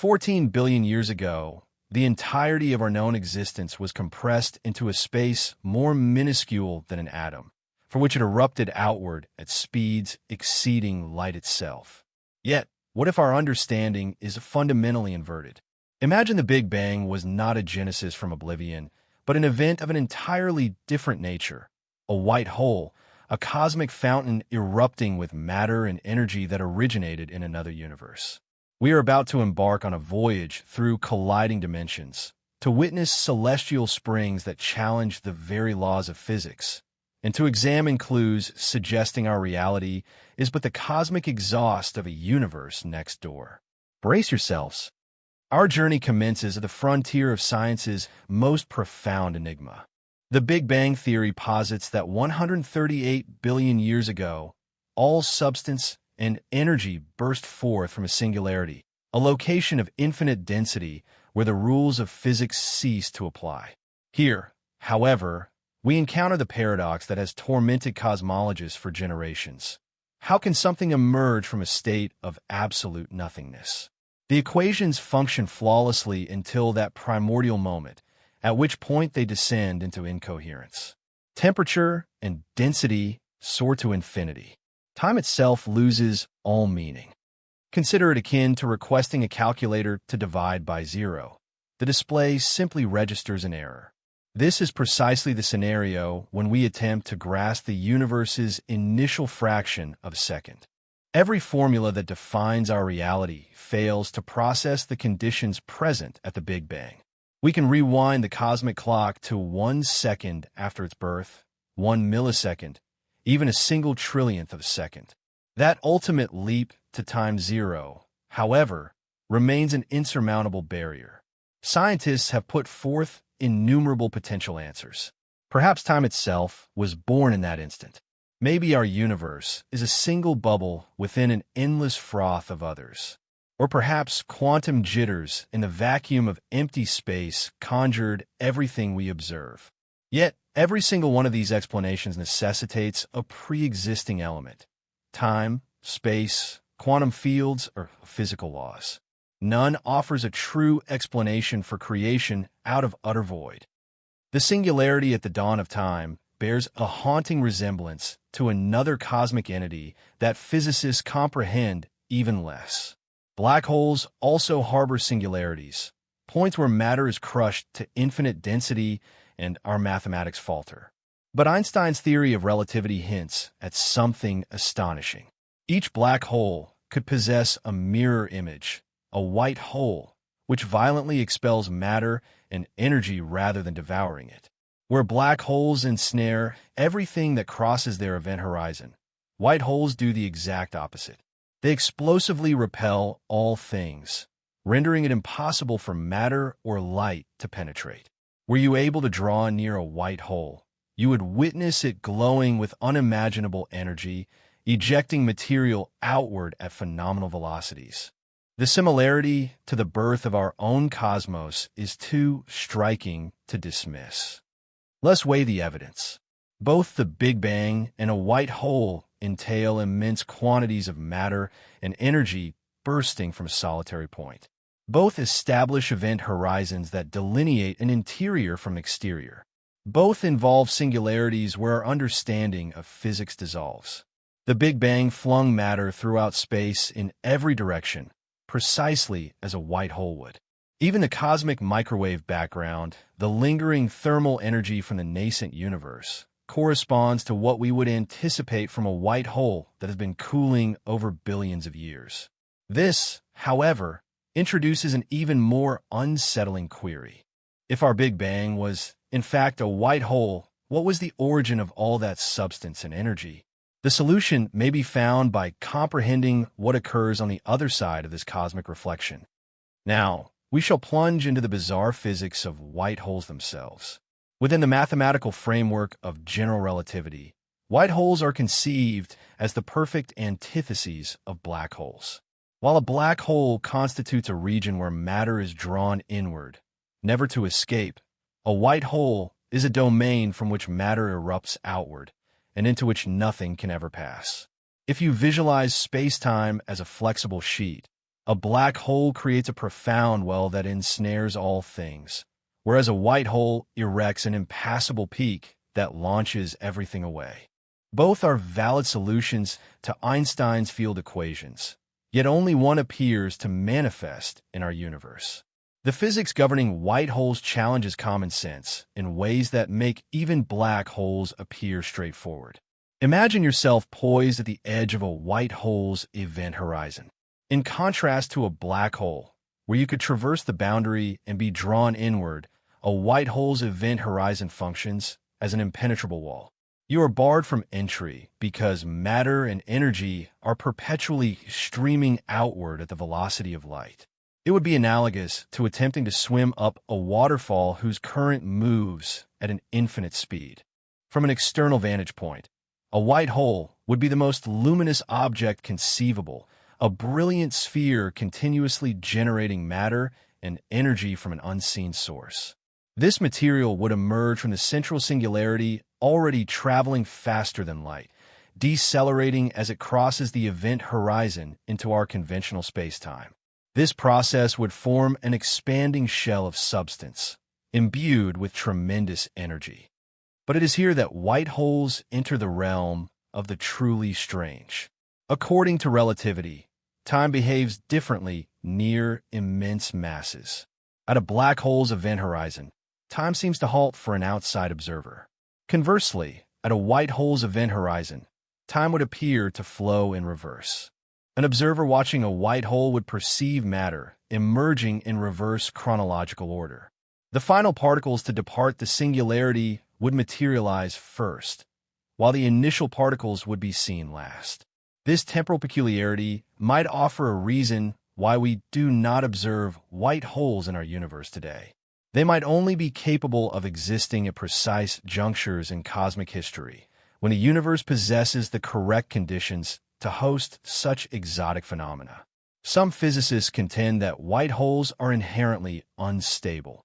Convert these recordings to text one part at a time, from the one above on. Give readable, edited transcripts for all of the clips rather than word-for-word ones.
14 billion years ago, the entirety of our known existence was compressed into a space more minuscule than an atom, for which it erupted outward at speeds exceeding light itself. Yet, what if our understanding is fundamentally inverted? Imagine the Big Bang was not a genesis from oblivion, but an event of an entirely different nature, a white hole, a cosmic fountain erupting with matter and energy that originated in another universe. We are about to embark on a voyage through colliding dimensions, to witness celestial springs that challenge the very laws of physics, and to examine clues suggesting our reality is but the cosmic exhaust of a universe next door. Brace yourselves. Our journey commences at the frontier of science's most profound enigma. The Big Bang Theory posits that 138 billion years ago, all substance and energy burst forth from a singularity, a location of infinite density where the rules of physics cease to apply. Here, however, we encounter the paradox that has tormented cosmologists for generations. How can something emerge from a state of absolute nothingness? The equations function flawlessly until that primordial moment, at which point they descend into incoherence. Temperature and density soar to infinity. Time itself loses all meaning. Consider it akin to requesting a calculator to divide by zero. The display simply registers an error. This is precisely the scenario when we attempt to grasp the universe's initial fraction of a second. Every formula that defines our reality fails to process the conditions present at the Big Bang. We can rewind the cosmic clock to 1 second after its birth, 1 millisecond, even a single trillionth of a second. That ultimate leap to time zero, however, remains an insurmountable barrier. Scientists have put forth innumerable potential answers. Perhaps time itself was born in that instant. Maybe our universe is a single bubble within an endless froth of others. Or perhaps quantum jitters in the vacuum of empty space conjured everything we observe. Yet, every single one of these explanations necessitates a pre-existing element. Time, space, quantum fields, or physical laws. None offers a true explanation for creation out of utter void. The singularity at the dawn of time bears a haunting resemblance to another cosmic entity that physicists comprehend even less. Black holes also harbor singularities, points where matter is crushed to infinite density and our mathematics falter. But Einstein's theory of relativity hints at something astonishing. Each black hole could possess a mirror image, a white hole, which violently expels matter and energy rather than devouring it. Where black holes ensnare everything that crosses their event horizon, white holes do the exact opposite. They explosively repel all things, rendering it impossible for matter or light to penetrate. Were you able to draw near a white hole, you would witness it glowing with unimaginable energy, ejecting material outward at phenomenal velocities. The similarity to the birth of our own cosmos is too striking to dismiss. Let's weigh the evidence. Both the Big Bang and a white hole entail immense quantities of matter and energy bursting from a solitary point. Both establish event horizons that delineate an interior from exterior. Both involve singularities where our understanding of physics dissolves. The Big Bang flung matter throughout space in every direction, precisely as a white hole would. Even the cosmic microwave background, the lingering thermal energy from the nascent universe, corresponds to what we would anticipate from a white hole that has been cooling over billions of years. This, however, introduces an even more unsettling query. If our Big Bang was, in fact, a white hole, what was the origin of all that substance and energy? The solution may be found by comprehending what occurs on the other side of this cosmic reflection. Now, we shall plunge into the bizarre physics of white holes themselves. Within the mathematical framework of general relativity, white holes are conceived as the perfect antitheses of black holes. While a black hole constitutes a region where matter is drawn inward, never to escape, a white hole is a domain from which matter erupts outward and into which nothing can ever pass. If you visualize space-time as a flexible sheet, A black hole creates a profound well that ensnares all things, whereas a white hole erects an impassable peak that launches everything away. Both are valid solutions to Einstein's field equations, yet only one appears to manifest in our universe. The physics governing white holes challenges common sense in ways that make even black holes appear straightforward. Imagine yourself poised at the edge of a white hole's event horizon. In contrast to a black hole, where you could traverse the boundary and be drawn inward, a white hole's event horizon functions as an impenetrable wall. You are barred from entry because matter and energy are perpetually streaming outward at the velocity of light. It would be analogous to attempting to swim up a waterfall whose current moves at an infinite speed. From an external vantage point, a white hole would be the most luminous object conceivable, a brilliant sphere continuously generating matter and energy from an unseen source. This material would emerge from the central singularity, already traveling faster than light, decelerating as it crosses the event horizon into our conventional spacetime. This process would form an expanding shell of substance, imbued with tremendous energy. But it is here that white holes enter the realm of the truly strange. According to relativity, time behaves differently near immense masses. At a black hole's event horizon, time seems to halt for an outside observer. Conversely, at a white hole's event horizon, time would appear to flow in reverse. An observer watching a white hole would perceive matter emerging in reverse chronological order. The final particles to depart the singularity would materialize first, while the initial particles would be seen last. This temporal peculiarity might offer a reason why we do not observe white holes in our universe today. They might only be capable of existing at precise junctures in cosmic history, when the universe possesses the correct conditions to host such exotic phenomena. Some physicists contend that white holes are inherently unstable.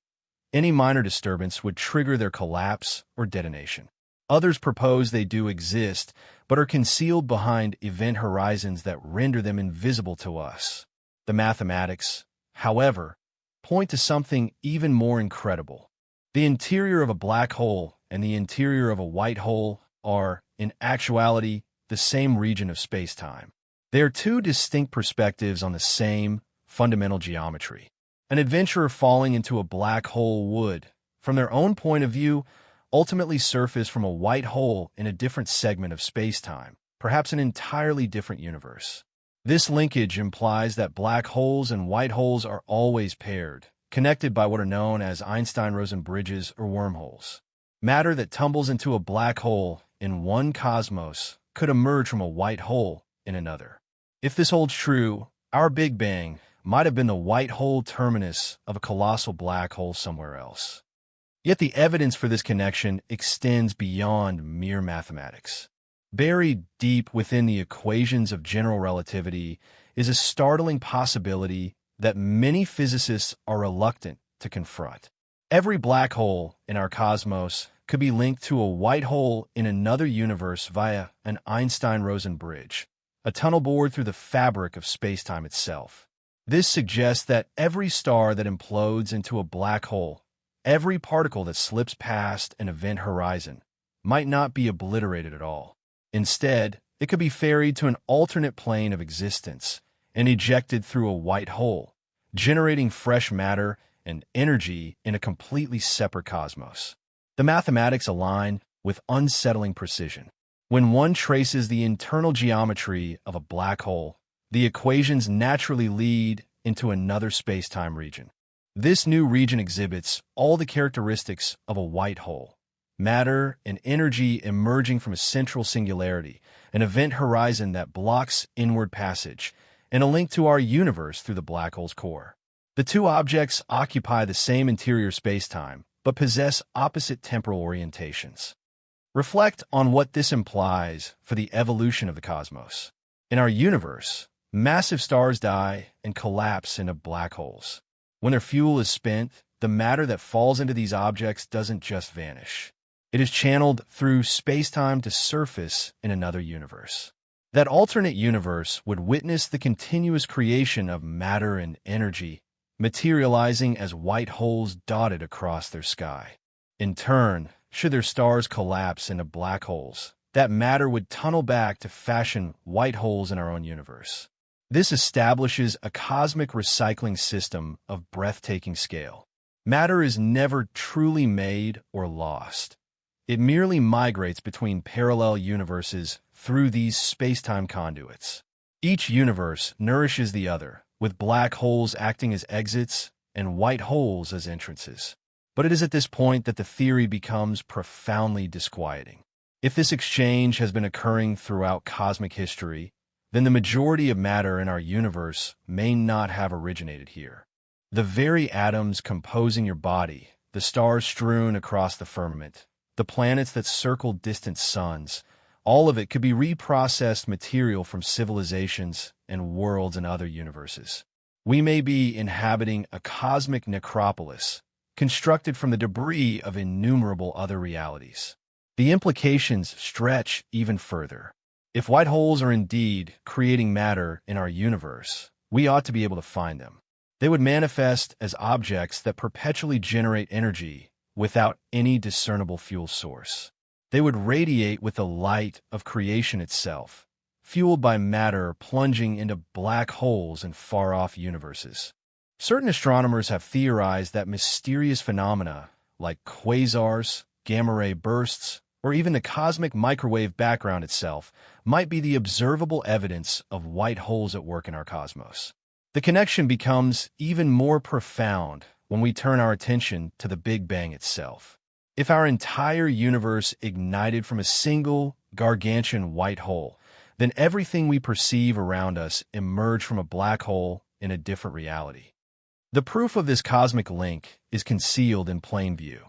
Any minor disturbance would trigger their collapse or detonation. Others propose they do exist, but are concealed behind event horizons that render them invisible to us. The mathematics, however, point to something even more incredible. The interior of a black hole and the interior of a white hole are, in actuality, the same region of space-time. They are two distinct perspectives on the same fundamental geometry. An adventurer falling into a black hole would, from their own point of view, ultimately surface from a white hole in a different segment of space-time, perhaps an entirely different universe. This linkage implies that black holes and white holes are always paired, connected by what are known as Einstein-Rosen bridges or wormholes. Matter that tumbles into a black hole in one cosmos could emerge from a white hole in another. If this holds true, our Big Bang might have been the white hole terminus of a colossal black hole somewhere else. Yet the evidence for this connection extends beyond mere mathematics. Buried deep within the equations of general relativity is a startling possibility that many physicists are reluctant to confront. Every black hole in our cosmos could be linked to a white hole in another universe via an Einstein-Rosen bridge, a tunnel bored through the fabric of spacetime itself. This suggests that every star that implodes into a black hole, every particle that slips past an event horizon, might not be obliterated at all. Instead, it could be ferried to an alternate plane of existence and ejected through a white hole, generating fresh matter and energy in a completely separate cosmos. The mathematics align with unsettling precision. When one traces the internal geometry of a black hole, the equations naturally lead into another space-time region. This new region exhibits all the characteristics of a white hole: matter and energy emerging from a central singularity, an event horizon that blocks inward passage, and a link to our universe through the black hole's core. The two objects occupy the same interior spacetime, but possess opposite temporal orientations. Reflect on what this implies for the evolution of the cosmos. In our universe, massive stars die and collapse into black holes. When their fuel is spent, the matter that falls into these objects doesn't just vanish. It is channeled through spacetime to surface in another universe. That alternate universe would witness the continuous creation of matter and energy, materializing as white holes dotted across their sky. In turn, should their stars collapse into black holes, that matter would tunnel back to fashion white holes in our own universe. This establishes a cosmic recycling system of breathtaking scale. Matter is never truly made or lost. It merely migrates between parallel universes through these space-time conduits. Each universe nourishes the other, with black holes acting as exits and white holes as entrances. But it is at this point that the theory becomes profoundly disquieting. If this exchange has been occurring throughout cosmic history, then the majority of matter in our universe may not have originated here. The very atoms composing your body, the stars strewn across the firmament, the planets that circle distant suns, all of it could be reprocessed material from civilizations and worlds in other universes. We may be inhabiting a cosmic necropolis, constructed from the debris of innumerable other realities. The implications stretch even further. If white holes are indeed creating matter in our universe, we ought to be able to find them. They would manifest as objects that perpetually generate energy without any discernible fuel source. They would radiate with the light of creation itself, fueled by matter plunging into black holes in far-off universes. Certain astronomers have theorized that mysterious phenomena like quasars, gamma-ray bursts, or even the cosmic microwave background itself might be the observable evidence of white holes at work in our cosmos. The connection becomes even more profound when we turn our attention to the Big Bang itself. If our entire universe ignited from a single, gargantuan white hole, then everything we perceive around us emerged from a black hole in a different reality. The proof of this cosmic link is concealed in plain view.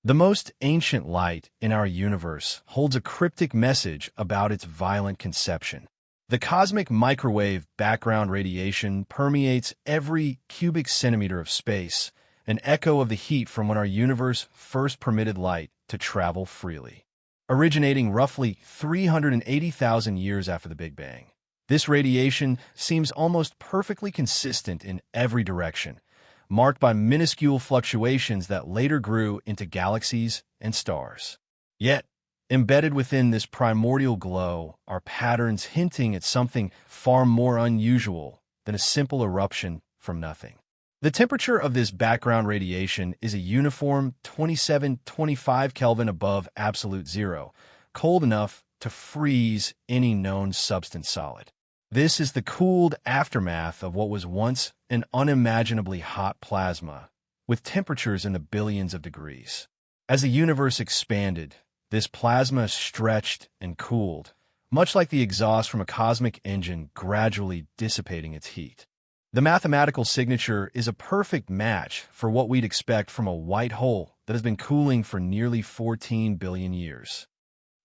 The most ancient light in our universe holds a cryptic message about its violent conception. The cosmic microwave background radiation permeates every cubic centimeter of space, an echo of the heat from when our universe first permitted light to travel freely. Originating roughly 380,000 years after the Big Bang, this radiation seems almost perfectly consistent in every direction, marked by minuscule fluctuations that later grew into galaxies and stars. Yet, embedded within this primordial glow are patterns hinting at something far more unusual than a simple eruption from nothing. The temperature of this background radiation is a uniform 27-25 Kelvin above absolute zero, cold enough to freeze any known substance solid. This is the cooled aftermath of what was once an unimaginably hot plasma, with temperatures in the billions of degrees. As the universe expanded, this plasma stretched and cooled, much like the exhaust from a cosmic engine gradually dissipating its heat. The mathematical signature is a perfect match for what we'd expect from a white hole that has been cooling for nearly 14 billion years.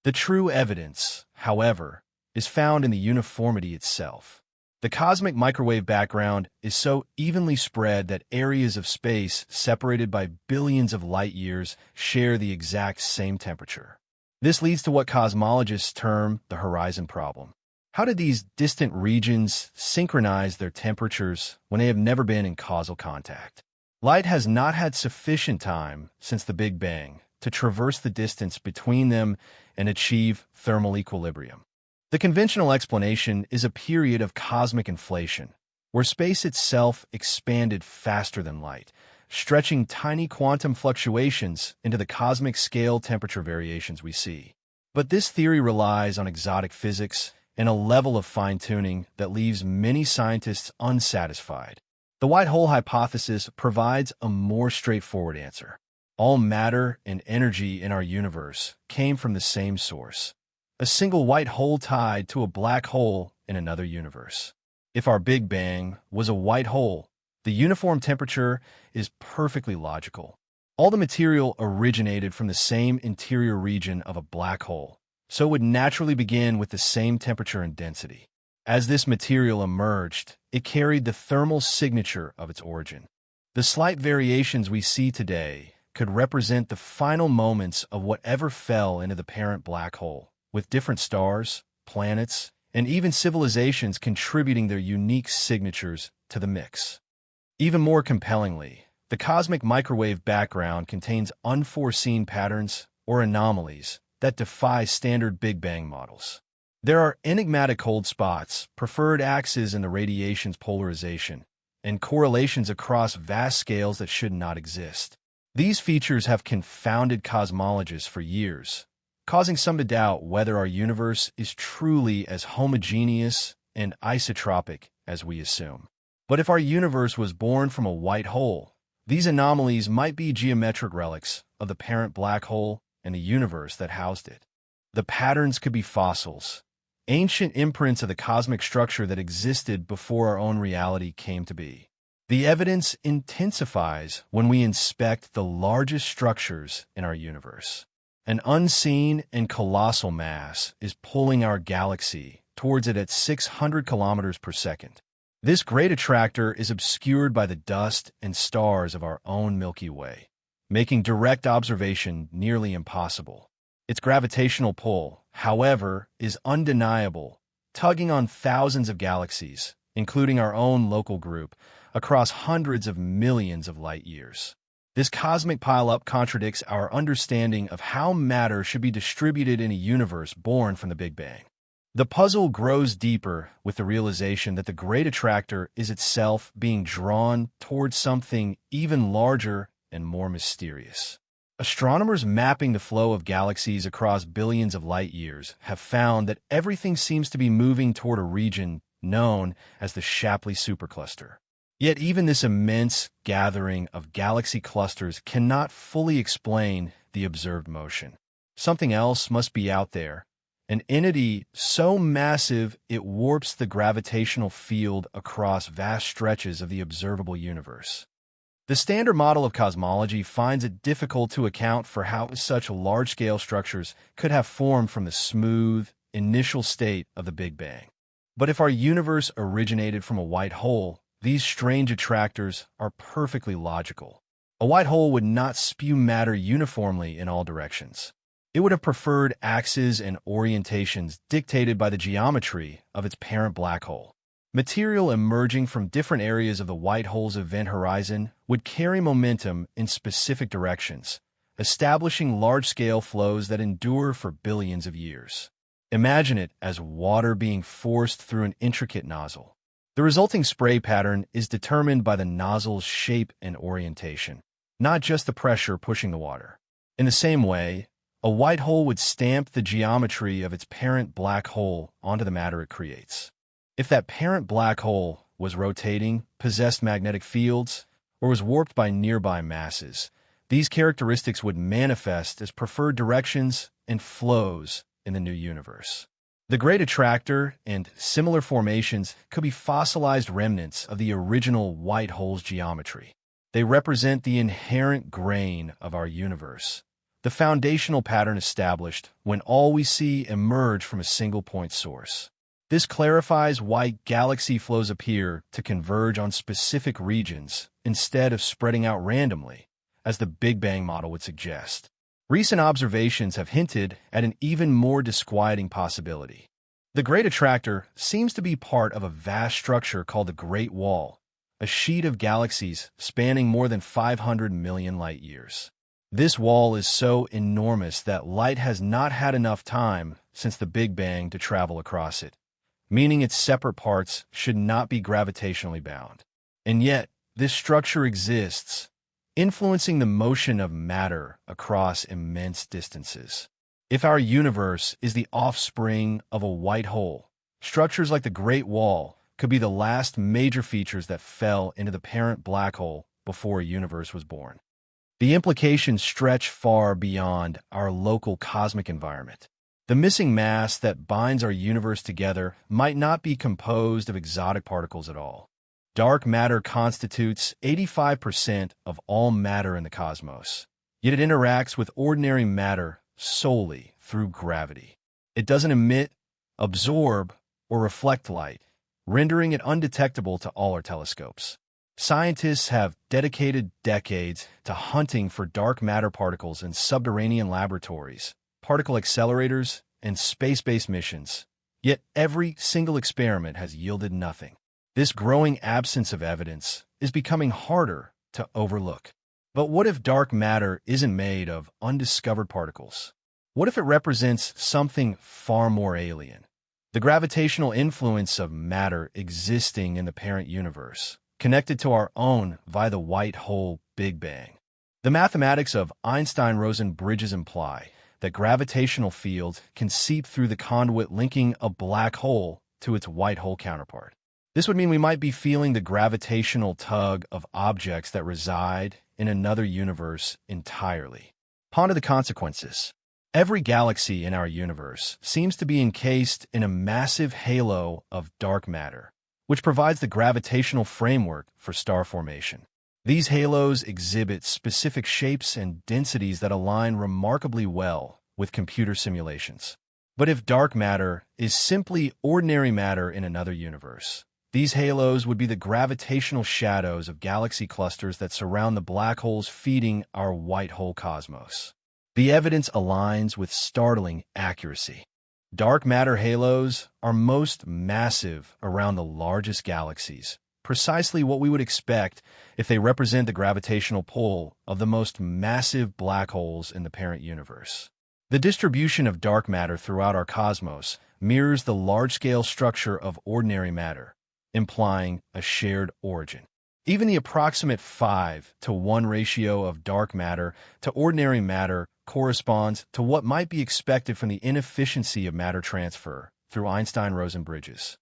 The true evidence, however, is found in the uniformity itself. The cosmic microwave background is so evenly spread that areas of space separated by billions of light years share the exact same temperature. This leads to what cosmologists term the horizon problem. How did these distant regions synchronize their temperatures when they have never been in causal contact? Light has not had sufficient time since the Big Bang to traverse the distance between them and achieve thermal equilibrium. The conventional explanation is a period of cosmic inflation, where space itself expanded faster than light, stretching tiny quantum fluctuations into the cosmic scale temperature variations we see. But this theory relies on exotic physics and a level of fine-tuning that leaves many scientists unsatisfied. The white hole hypothesis provides a more straightforward answer. All matter and energy in our universe came from the same source, a single white hole tied to a black hole in another universe. If our Big Bang was a white hole, the uniform temperature is perfectly logical. All the material originated from the same interior region of a black hole, so it would naturally begin with the same temperature and density. As this material emerged, it carried the thermal signature of its origin. The slight variations we see today could represent the final moments of whatever fell into the parent black hole, with different stars, planets, and even civilizations contributing their unique signatures to the mix. Even more compellingly, the cosmic microwave background contains unforeseen patterns or anomalies that defy standard Big Bang models. There are enigmatic cold spots, preferred axes in the radiation's polarization, and correlations across vast scales that should not exist. These features have confounded cosmologists for years, causing some to doubt whether our universe is truly as homogeneous and isotropic as we assume. But if our universe was born from a white hole, these anomalies might be geometric relics of the parent black hole and the universe that housed it. The patterns could be fossils, ancient imprints of the cosmic structure that existed before our own reality came to be. The evidence intensifies when we inspect the largest structures in our universe. An unseen and colossal mass is pulling our galaxy towards it at 600 kilometers per second. This great attractor is obscured by the dust and stars of our own Milky Way, making direct observation nearly impossible. Its gravitational pull, however, is undeniable, tugging on thousands of galaxies, including our own local group, across hundreds of millions of light years. This cosmic pileup contradicts our understanding of how matter should be distributed in a universe born from the Big Bang. The puzzle grows deeper with the realization that the great attractor is itself being drawn towards something even larger and more mysterious. Astronomers mapping the flow of galaxies across billions of light years have found that everything seems to be moving toward a region known as the Shapley supercluster. Yet even this immense gathering of galaxy clusters cannot fully explain the observed motion. Something else must be out there, an entity so massive it warps the gravitational field across vast stretches of the observable universe. The standard model of cosmology finds it difficult to account for how such large-scale structures could have formed from the smooth, initial state of the Big Bang. But if our universe originated from a white hole, these strange attractors are perfectly logical. A white hole would not spew matter uniformly in all directions. It would have preferred axes and orientations dictated by the geometry of its parent black hole. Material emerging from different areas of the white hole's event horizon would carry momentum in specific directions, establishing large-scale flows that endure for billions of years. Imagine it as water being forced through an intricate nozzle. The resulting spray pattern is determined by the nozzle's shape and orientation, not just the pressure pushing the water. In the same way, a white hole would stamp the geometry of its parent black hole onto the matter it creates. If that parent black hole was rotating, possessed magnetic fields, or was warped by nearby masses, these characteristics would manifest as preferred directions and flows in the new universe. The great attractor and similar formations could be fossilized remnants of the original white hole's geometry. They represent the inherent grain of our universe, the foundational pattern established when all we see emerge from a single-point source. This clarifies why galaxy flows appear to converge on specific regions instead of spreading out randomly, as the Big Bang model would suggest. Recent observations have hinted at an even more disquieting possibility. The Great Attractor seems to be part of a vast structure called the Great Wall, a sheet of galaxies spanning more than 500 million light-years. This wall is so enormous that light has not had enough time since the Big Bang to travel across it, meaning its separate parts should not be gravitationally bound. And yet, this structure exists, influencing the motion of matter across immense distances. If our universe is the offspring of a white hole, structures like the Great Wall could be the last major features that fell into the parent black hole before a universe was born. The implications stretch far beyond our local cosmic environment. The missing mass that binds our universe together might not be composed of exotic particles at all. Dark matter constitutes 85% of all matter in the cosmos, yet it interacts with ordinary matter solely through gravity. It doesn't emit, absorb, or reflect light, rendering it undetectable to all our telescopes. Scientists have dedicated decades to hunting for dark matter particles in subterranean laboratories, particle accelerators, and space-based missions, Yet every single experiment has yielded nothing. This growing absence of evidence is becoming harder to overlook. But what if dark matter isn't made of undiscovered particles? What if it represents something far more alien? The gravitational influence of matter existing in the parent universe, connected to our own via the white hole Big Bang. The mathematics of Einstein-Rosen bridges imply that gravitational fields can seep through the conduit linking a black hole to its white hole counterpart. This would mean we might be feeling the gravitational tug of objects that reside in another universe entirely. Ponder the consequences. Every galaxy in our universe seems to be encased in a massive halo of dark matter, which provides the gravitational framework for star formation. These halos exhibit specific shapes and densities that align remarkably well with computer simulations. But if dark matter is simply ordinary matter in another universe, these halos would be the gravitational shadows of galaxy clusters that surround the black holes feeding our white hole cosmos. The evidence aligns with startling accuracy. Dark matter halos are most massive around the largest galaxies, precisely what we would expect if they represent the gravitational pull of the most massive black holes in the parent universe. The distribution of dark matter throughout our cosmos mirrors the large-scale structure of ordinary matter, implying a shared origin. Even the approximate 5-to-1 ratio of dark matter to ordinary matter corresponds to what might be expected from the inefficiency of matter transfer through Einstein-Rosen bridges.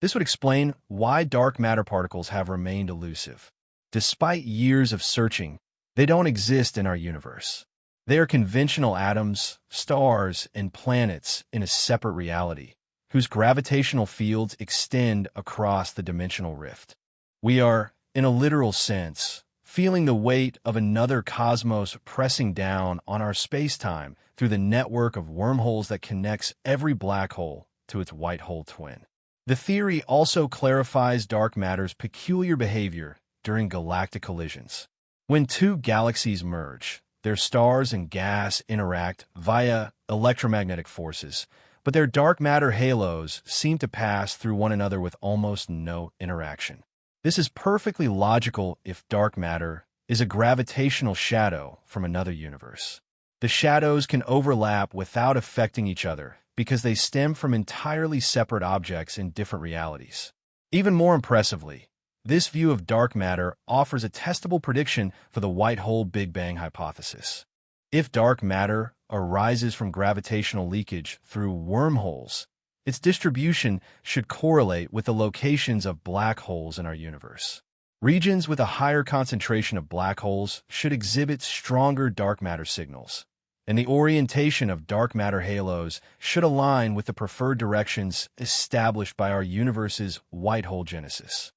This would explain why dark matter particles have remained elusive. Despite years of searching, they don't exist in our universe. They are conventional atoms, stars, and planets in a separate reality, whose gravitational fields extend across the dimensional rift. We are, in a literal sense, feeling the weight of another cosmos pressing down on our space-time through the network of wormholes that connects every black hole to its white hole twin. The theory also clarifies dark matter's peculiar behavior during galactic collisions. When two galaxies merge, their stars and gas interact via electromagnetic forces, but their dark matter halos seem to pass through one another with almost no interaction. This is perfectly logical if dark matter is a gravitational shadow from another universe. The shadows can overlap without affecting each other because they stem from entirely separate objects in different realities. Even more impressively, this view of dark matter offers a testable prediction for the white hole Big Bang hypothesis. If dark matter arises from gravitational leakage through wormholes, its distribution should correlate with the locations of black holes in our universe. Regions with a higher concentration of black holes should exhibit stronger dark matter signals, and the orientation of dark matter halos should align with the preferred directions established by our universe's white hole genesis.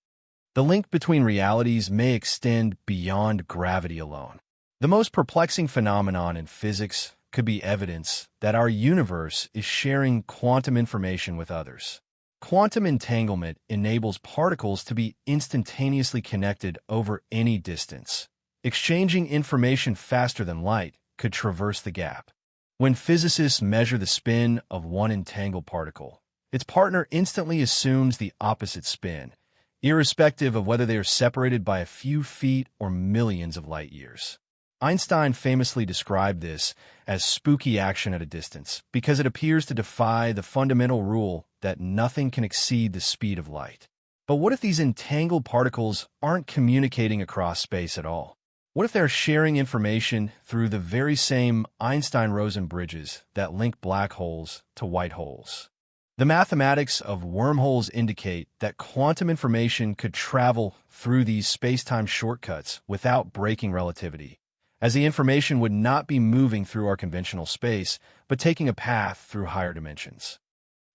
The link between realities may extend beyond gravity alone. The most perplexing phenomenon in physics could be evidence that our universe is sharing quantum information with others. Quantum entanglement enables particles to be instantaneously connected over any distance. Exchanging information faster than light could traverse the gap. When physicists measure the spin of one entangled particle, its partner instantly assumes the opposite spin, irrespective of whether they are separated by a few feet or millions of light years. Einstein famously described this as spooky action at a distance because it appears to defy the fundamental rule that nothing can exceed the speed of light. But what if these entangled particles aren't communicating across space at all? What if they're sharing information through the very same Einstein-Rosen bridges that link black holes to white holes? The mathematics of wormholes indicate that quantum information could travel through these space-time shortcuts without breaking relativity, as the information would not be moving through our conventional space, but taking a path through higher dimensions.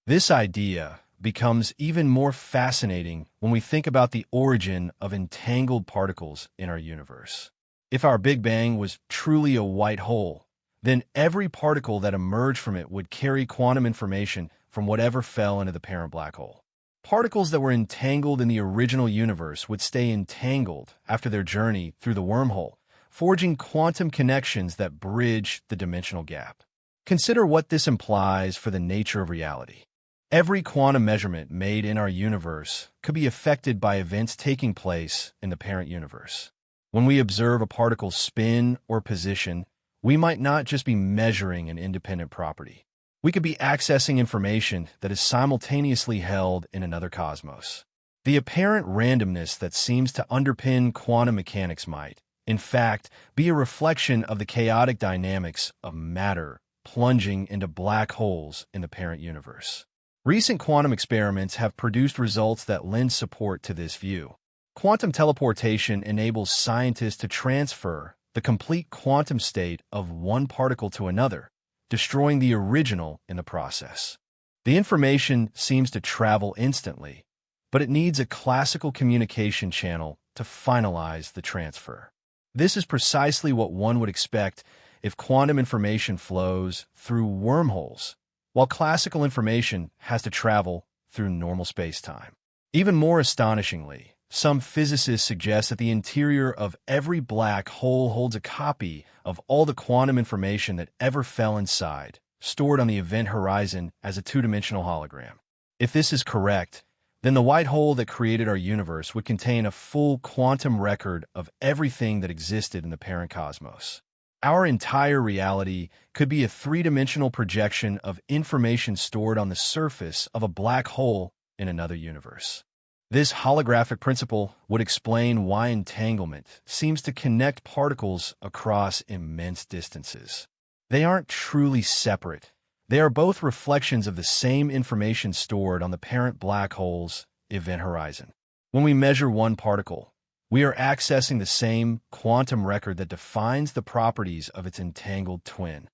This idea becomes even more fascinating when we think about the origin of entangled particles in our universe. If our Big Bang was truly a white hole, then every particle that emerged from it would carry quantum information from whatever fell into the parent black hole. Particles that were entangled in the original universe would stay entangled after their journey through the wormhole, forging quantum connections that bridge the dimensional gap. Consider what this implies for the nature of reality. Every quantum measurement made in our universe could be affected by events taking place in the parent universe. When we observe a particle's spin or position, we might not just be measuring an independent property. We could be accessing information that is simultaneously held in another cosmos. The apparent randomness that seems to underpin quantum mechanics might, in fact, be a reflection of the chaotic dynamics of matter plunging into black holes in the parent universe. Recent quantum experiments have produced results that lend support to this view. Quantum teleportation enables scientists to transfer the complete quantum state of one particle to another, destroying the original in the process. The information seems to travel instantly, but it needs a classical communication channel to finalize the transfer. This is precisely what one would expect if quantum information flows through wormholes, while classical information has to travel through normal space-time. Even more astonishingly, some physicists suggest that the interior of every black hole holds a copy of all the quantum information that ever fell inside, stored on the event horizon as a two-dimensional hologram. If this is correct, then the white hole that created our universe would contain a full quantum record of everything that existed in the parent cosmos. Our entire reality could be a three-dimensional projection of information stored on the surface of a black hole in another universe. This holographic principle would explain why entanglement seems to connect particles across immense distances. They aren't truly separate. They are both reflections of the same information stored on the parent black hole's event horizon. When we measure one particle, we are accessing the same quantum record that defines the properties of its entangled twin.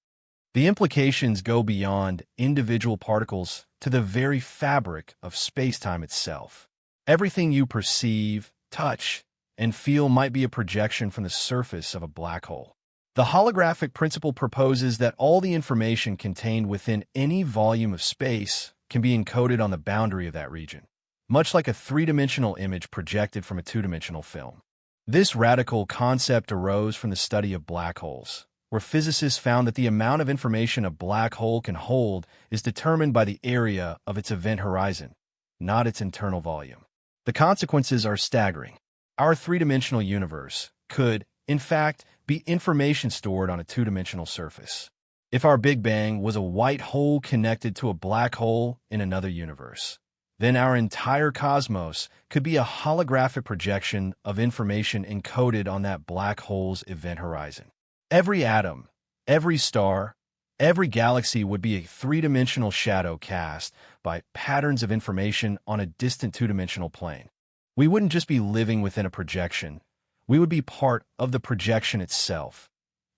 The implications go beyond individual particles to the very fabric of space-time itself. Everything you perceive, touch, and feel might be a projection from the surface of a black hole. The holographic principle proposes that all the information contained within any volume of space can be encoded on the boundary of that region, much like a three-dimensional image projected from a two-dimensional film. This radical concept arose from the study of black holes, where physicists found that the amount of information a black hole can hold is determined by the area of its event horizon, not its internal volume. The consequences are staggering. Our three-dimensional universe could, in fact, be information stored on a two-dimensional surface. If our Big Bang was a white hole connected to a black hole in another universe, then our entire cosmos could be a holographic projection of information encoded on that black hole's event horizon. Every atom, every star, every galaxy would be a three-dimensional shadow cast by patterns of information on a distant two-dimensional plane. We wouldn't just be living within a projection. We would be part of the projection itself,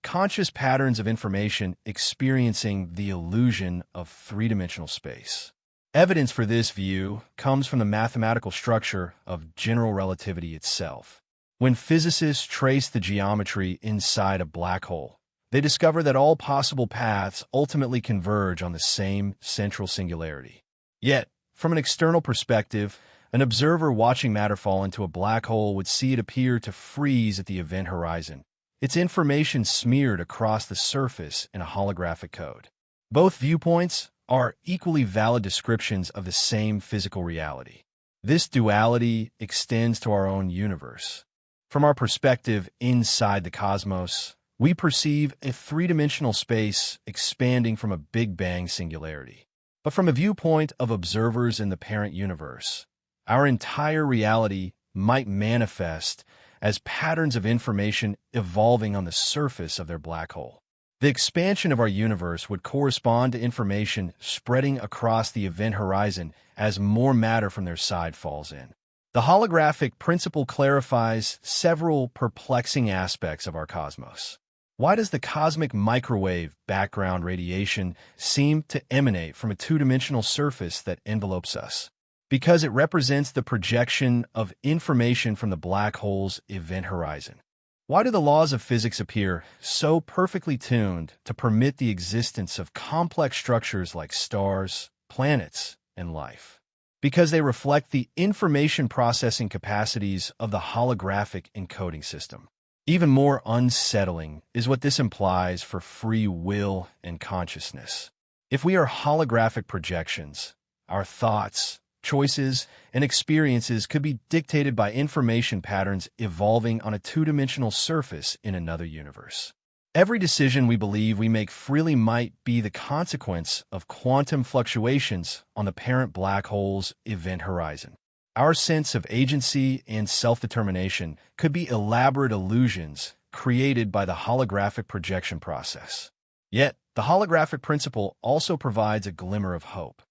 conscious patterns of information experiencing the illusion of three-dimensional space. Evidence for this view comes from the mathematical structure of general relativity itself. When physicists trace the geometry inside a black hole, they discover that all possible paths ultimately converge on the same central singularity. Yet, from an external perspective, an observer watching matter fall into a black hole would see it appear to freeze at the event horizon, its information smeared across the surface in a holographic code. Both viewpoints are equally valid descriptions of the same physical reality. This duality extends to our own universe. From our perspective inside the cosmos, we perceive a three-dimensional space expanding from a Big Bang singularity. But from a viewpoint of observers in the parent universe, our entire reality might manifest as patterns of information evolving on the surface of their black hole. The expansion of our universe would correspond to information spreading across the event horizon as more matter from their side falls in. The holographic principle clarifies several perplexing aspects of our cosmos. Why does the cosmic microwave background radiation seem to emanate from a two-dimensional surface that envelopes us? Because it represents the projection of information from the black hole's event horizon. Why do the laws of physics appear so perfectly tuned to permit the existence of complex structures like stars, planets, and life? Because they reflect the information processing capacities of the holographic encoding system. Even more unsettling is what this implies for free will and consciousness. If we are holographic projections, Our thoughts, choices, and experiences could be dictated by information patterns evolving on a two-dimensional surface in another universe. Every decision we believe we make freely might be the consequence of quantum fluctuations on the parent black hole's event horizon. Our sense of agency and self-determination could be elaborate illusions created by the holographic projection process. Yet, the holographic principle also provides a glimmer of hope.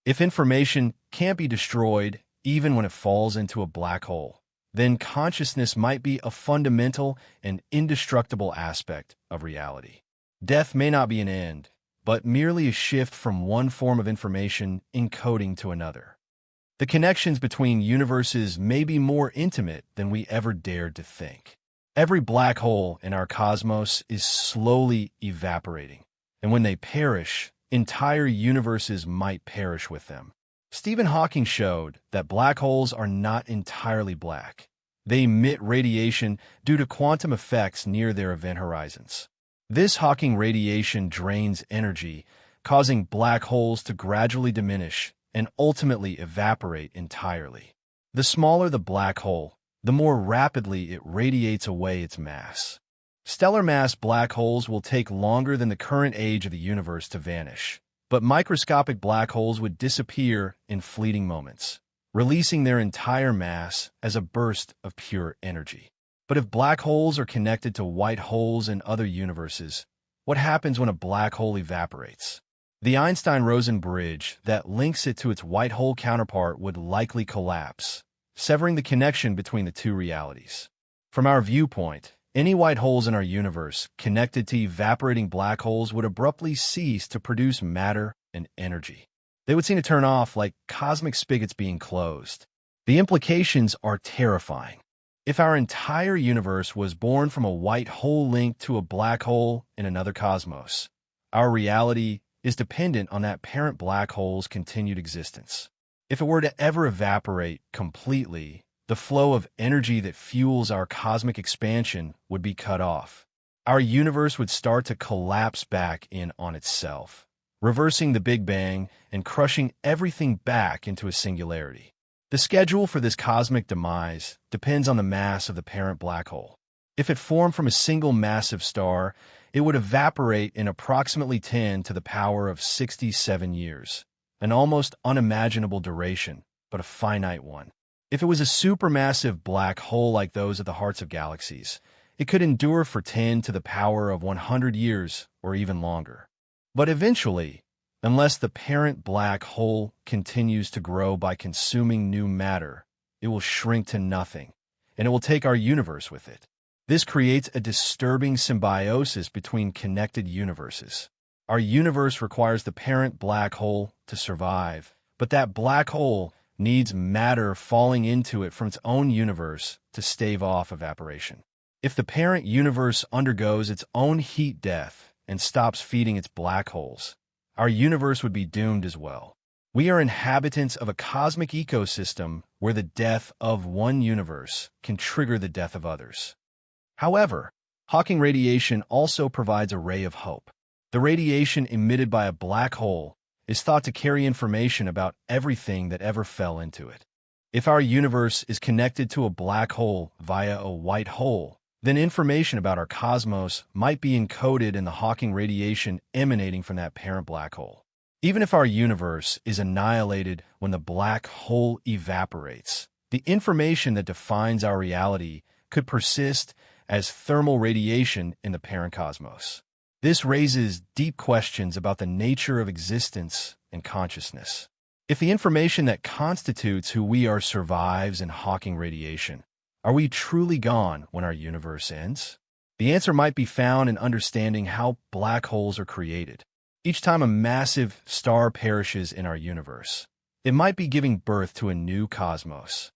If information can't be destroyed, even when it falls into a black hole, then consciousness might be a fundamental and indestructible aspect of reality. Death may not be an end, but merely a shift from one form of information encoding to another. The connections between universes may be more intimate than we ever dared to think. Every black hole in our cosmos is slowly evaporating, and when they perish, entire universes might perish with them. Stephen Hawking showed that black holes are not entirely black. They emit radiation due to quantum effects near their event horizons. This Hawking radiation drains energy, causing black holes to gradually diminish and ultimately evaporate entirely. The smaller the black hole, the more rapidly it radiates away its mass. Stellar mass black holes will take longer than the current age of the universe to vanish, but microscopic black holes would disappear in fleeting moments, releasing their entire mass as a burst of pure energy. But if black holes are connected to white holes in other universes, what happens when a black hole evaporates? The Einstein-Rosen bridge that links it to its white hole counterpart would likely collapse, severing the connection between the two realities. From our viewpoint, any white holes in our universe connected to evaporating black holes would abruptly cease to produce matter and energy. They would seem to turn off like cosmic spigots being closed. The implications are terrifying. If our entire universe was born from a white hole linked to a black hole in another cosmos, our reality is dependent on that parent black hole's continued existence. If it were to ever evaporate completely, the flow of energy that fuels our cosmic expansion would be cut off. Our universe would start to collapse back in on itself, reversing the Big Bang and crushing everything back into a singularity. The schedule for this cosmic demise depends on the mass of the parent black hole. If it formed from a single massive star, it would evaporate in approximately 10 to the power of 67 years, an almost unimaginable duration, but a finite one. If it was a supermassive black hole like those at the hearts of galaxies, it could endure for 10 to the power of 100 years or even longer. But eventually, unless the parent black hole continues to grow by consuming new matter, it will shrink to nothing, and it will take our universe with it. This creates a disturbing symbiosis between connected universes. Our universe requires the parent black hole to survive, but that black hole needs matter falling into it from its own universe to stave off evaporation. If the parent universe undergoes its own heat death and stops feeding its black holes, our universe would be doomed as well. We are inhabitants of a cosmic ecosystem where the death of one universe can trigger the death of others. However, Hawking radiation also provides a ray of hope. The radiation emitted by a black hole is thought to carry information about everything that ever fell into it. If our universe is connected to a black hole via a white hole, then information about our cosmos might be encoded in the Hawking radiation emanating from that parent black hole. Even if our universe is annihilated when the black hole evaporates, the information that defines our reality could persist as thermal radiation in the parent cosmos. This raises deep questions about the nature of existence and consciousness. If the information that constitutes who we are survives in Hawking radiation, are we truly gone when our universe ends? The answer might be found in understanding how black holes are created. Each time a massive star perishes in our universe, it might be giving birth to a new cosmos.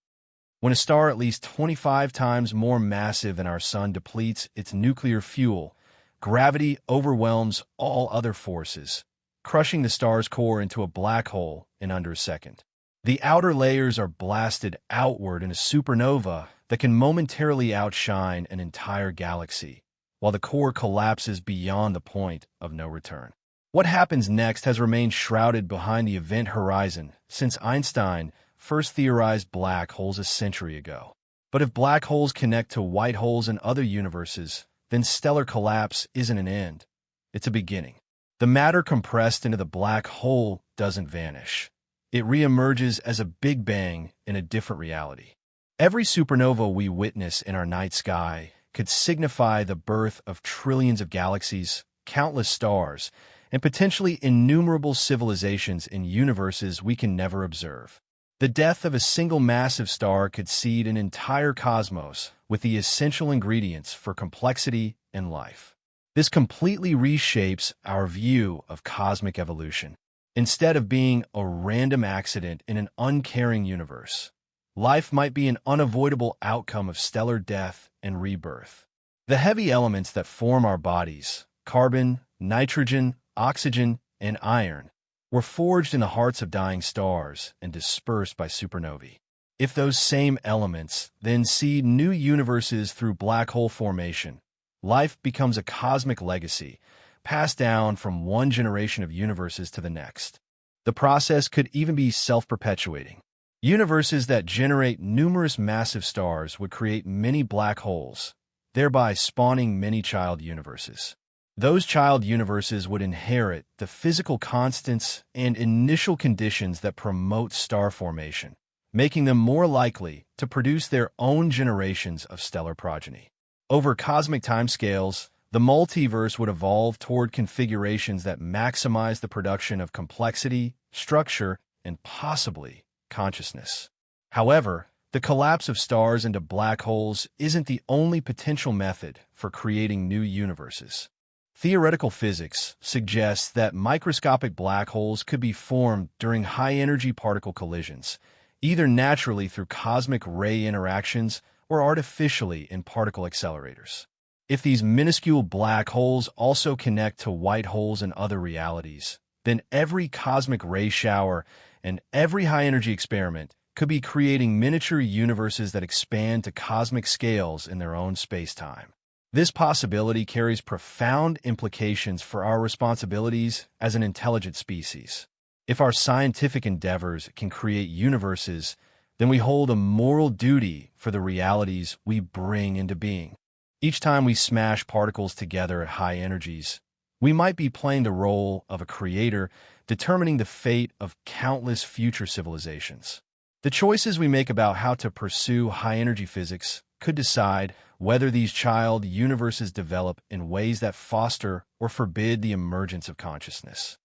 When a star at least 25 times more massive than our Sun depletes its nuclear fuel, gravity overwhelms all other forces, crushing the star's core into a black hole in under a second. The outer layers are blasted outward in a supernova that can momentarily outshine an entire galaxy, while the core collapses beyond the point of no return. What happens next has remained shrouded behind the event horizon since Einstein first theorized black holes a century ago. But if black holes connect to white holes in other universes, then stellar collapse isn't an end. It's a beginning. The matter compressed into the black hole doesn't vanish. It reemerges as a Big Bang in a different reality. Every supernova we witness in our night sky could signify the birth of trillions of galaxies, countless stars, and potentially innumerable civilizations in universes we can never observe. The death of a single massive star could seed an entire cosmos with the essential ingredients for complexity and life. This completely reshapes our view of cosmic evolution. Instead of being a random accident in an uncaring universe, life might be an unavoidable outcome of stellar death and rebirth. The heavy elements that form our bodies, carbon, nitrogen, oxygen, and iron, were forged in the hearts of dying stars and dispersed by supernovae. If those same elements then seed new universes through black hole formation, life becomes a cosmic legacy, passed down from one generation of universes to the next. The process could even be self-perpetuating. Universes that generate numerous massive stars would create many black holes, thereby spawning many child universes. Those child universes would inherit the physical constants and initial conditions that promote star formation, making them more likely to produce their own generations of stellar progeny. Over cosmic timescales, the multiverse would evolve toward configurations that maximize the production of complexity, structure, and possibly consciousness. However, the collapse of stars into black holes isn't the only potential method for creating new universes. Theoretical physics suggests that microscopic black holes could be formed during high-energy particle collisions, either naturally through cosmic ray interactions or artificially in particle accelerators. If these minuscule black holes also connect to white holes in other realities, then every cosmic ray shower and every high-energy experiment could be creating miniature universes that expand to cosmic scales in their own space-time. This possibility carries profound implications for our responsibilities as an intelligent species. If our scientific endeavors can create universes, then we hold a moral duty for the realities we bring into being. Each time we smash particles together at high energies, we might be playing the role of a creator, determining the fate of countless future civilizations. The choices we make about how to pursue high-energy physics could decide whether these child universes develop in ways that foster or forbid the emergence of consciousness.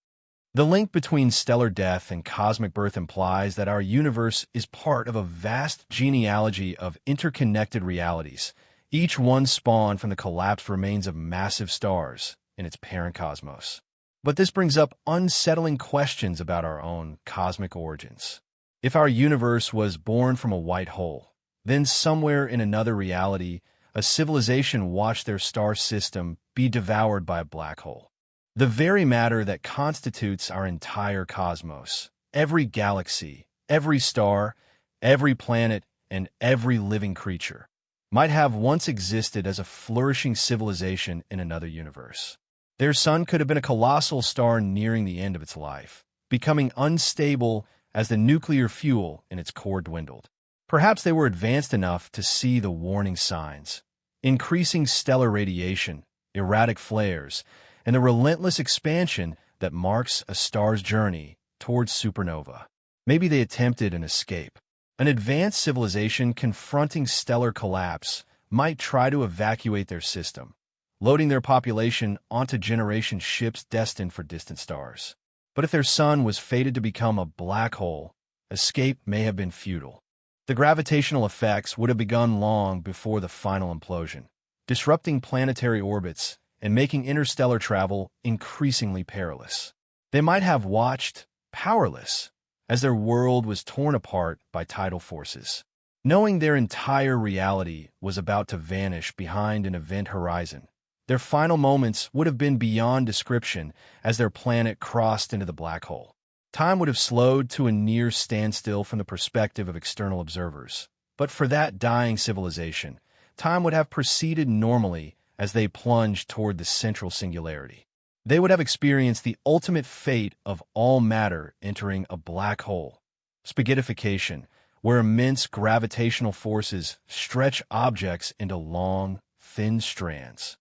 The link between stellar death and cosmic birth implies that our universe is part of a vast genealogy of interconnected realities, each one spawned from the collapsed remains of massive stars in its parent cosmos. But this brings up unsettling questions about our own cosmic origins. If our universe was born from a white hole, then somewhere in another reality, a civilization watched their star system be devoured by a black hole. The very matter that constitutes our entire cosmos, every galaxy, every star, every planet, and every living creature, might have once existed as a flourishing civilization in another universe. Their sun could have been a colossal star nearing the end of its life, becoming unstable as the nuclear fuel in its core dwindled. Perhaps they were advanced enough to see the warning signs: increasing stellar radiation, erratic flares, and the relentless expansion that marks a star's journey towards supernova. Maybe they attempted an escape. An advanced civilization confronting stellar collapse might try to evacuate their system, loading their population onto generation ships destined for distant stars. But if their sun was fated to become a black hole, escape may have been futile. The gravitational effects would have begun long before the final implosion, disrupting planetary orbits and making interstellar travel increasingly perilous. They might have watched, powerless, as their world was torn apart by tidal forces. Knowing their entire reality was about to vanish behind an event horizon, their final moments would have been beyond description as their planet crossed into the black hole. Time would have slowed to a near standstill from the perspective of external observers. But for that dying civilization, time would have proceeded normally as they plunged toward the central singularity. They would have experienced the ultimate fate of all matter entering a black hole, spaghettification, where immense gravitational forces stretch objects into long, thin strands.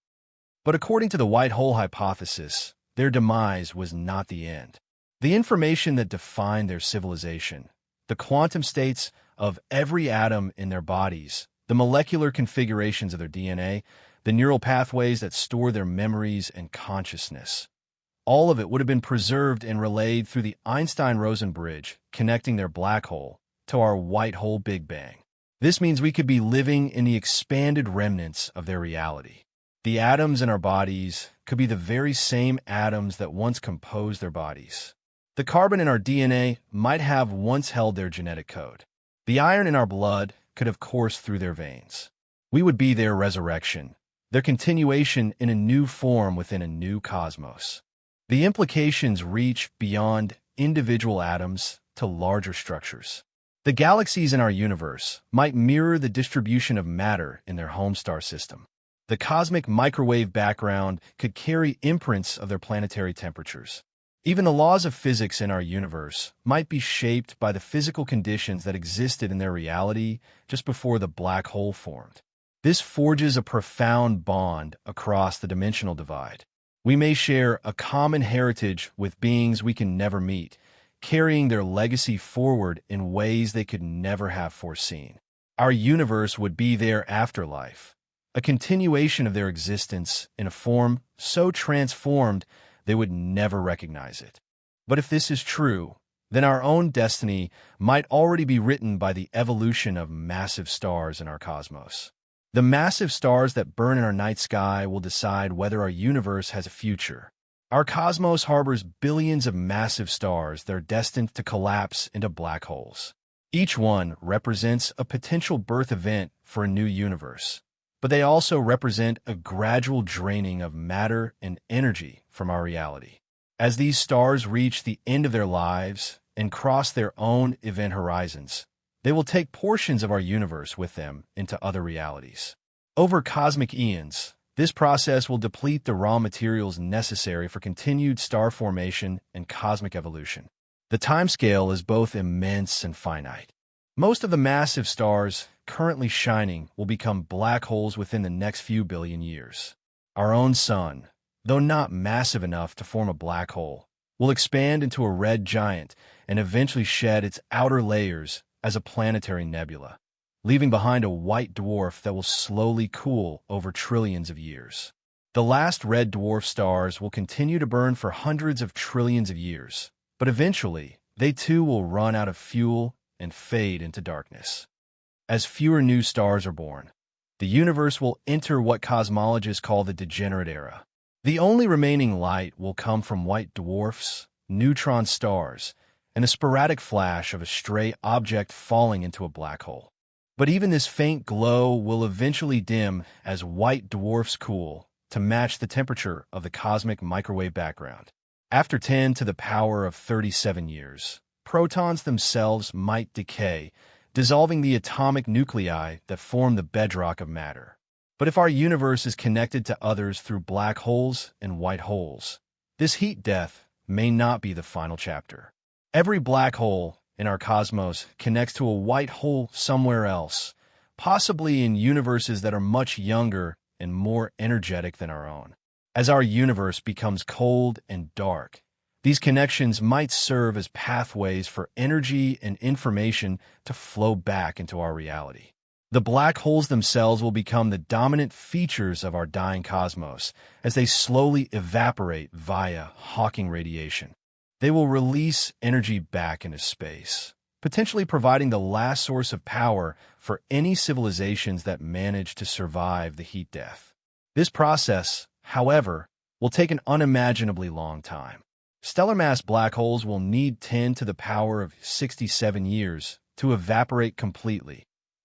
But according to the white hole hypothesis, their demise was not the end. The information that defined their civilization, the quantum states of every atom in their bodies, the molecular configurations of their DNA, the neural pathways that store their memories and consciousness, all of it would have been preserved and relayed through the Einstein-Rosen bridge, connecting their black hole to our white hole Big Bang. This means we could be living in the expanded remnants of their reality. The atoms in our bodies could be the very same atoms that once composed their bodies. The carbon in our DNA might have once held their genetic code. The iron in our blood could have coursed through their veins. We would be their resurrection, their continuation in a new form within a new cosmos. The implications reach beyond individual atoms to larger structures. The galaxies in our universe might mirror the distribution of matter in their home star system. The cosmic microwave background could carry imprints of their planetary temperatures. Even the laws of physics in our universe might be shaped by the physical conditions that existed in their reality just before the black hole formed. This forges a profound bond across the dimensional divide. We may share a common heritage with beings we can never meet, carrying their legacy forward in ways they could never have foreseen. Our universe would be their afterlife, a continuation of their existence in a form so transformed they would never recognize it. But if this is true, then our own destiny might already be written by the evolution of massive stars in our cosmos. The massive stars that burn in our night sky will decide whether our universe has a future. Our cosmos harbors billions of massive stars that are destined to collapse into black holes. Each one represents a potential birth event for a new universe, but they also represent a gradual draining of matter and energy from our reality. As these stars reach the end of their lives and cross their own event horizons, they will take portions of our universe with them into other realities. Over cosmic eons, this process will deplete the raw materials necessary for continued star formation and cosmic evolution. The timescale is both immense and finite. Most of the massive stars currently shining will become black holes within the next few billion years. Our own sun, though not massive enough to form a black hole, will expand into a red giant and eventually shed its outer layers as a planetary nebula, leaving behind a white dwarf that will slowly cool over trillions of years. The last red dwarf stars will continue to burn for hundreds of trillions of years, but eventually they too will run out of fuel and fade into darkness. As fewer new stars are born, the universe will enter what cosmologists call the degenerate era. The only remaining light will come from white dwarfs, neutron stars, and a sporadic flash of a stray object falling into a black hole. But even this faint glow will eventually dim as white dwarfs cool to match the temperature of the cosmic microwave background. After 10 to the power of 37 years, protons themselves might decay, dissolving the atomic nuclei that form the bedrock of matter. But if our universe is connected to others through black holes and white holes, this heat death may not be the final chapter. Every black hole in our cosmos connects to a white hole somewhere else, possibly in universes that are much younger and more energetic than our own. As our universe becomes cold and dark, these connections might serve as pathways for energy and information to flow back into our reality. The black holes themselves will become the dominant features of our dying cosmos as they slowly evaporate via Hawking radiation. They will release energy back into space, potentially providing the last source of power for any civilizations that manage to survive the heat death. This process, however, will take an unimaginably long time. Stellar mass black holes will need 10 to the power of 67 years to evaporate completely,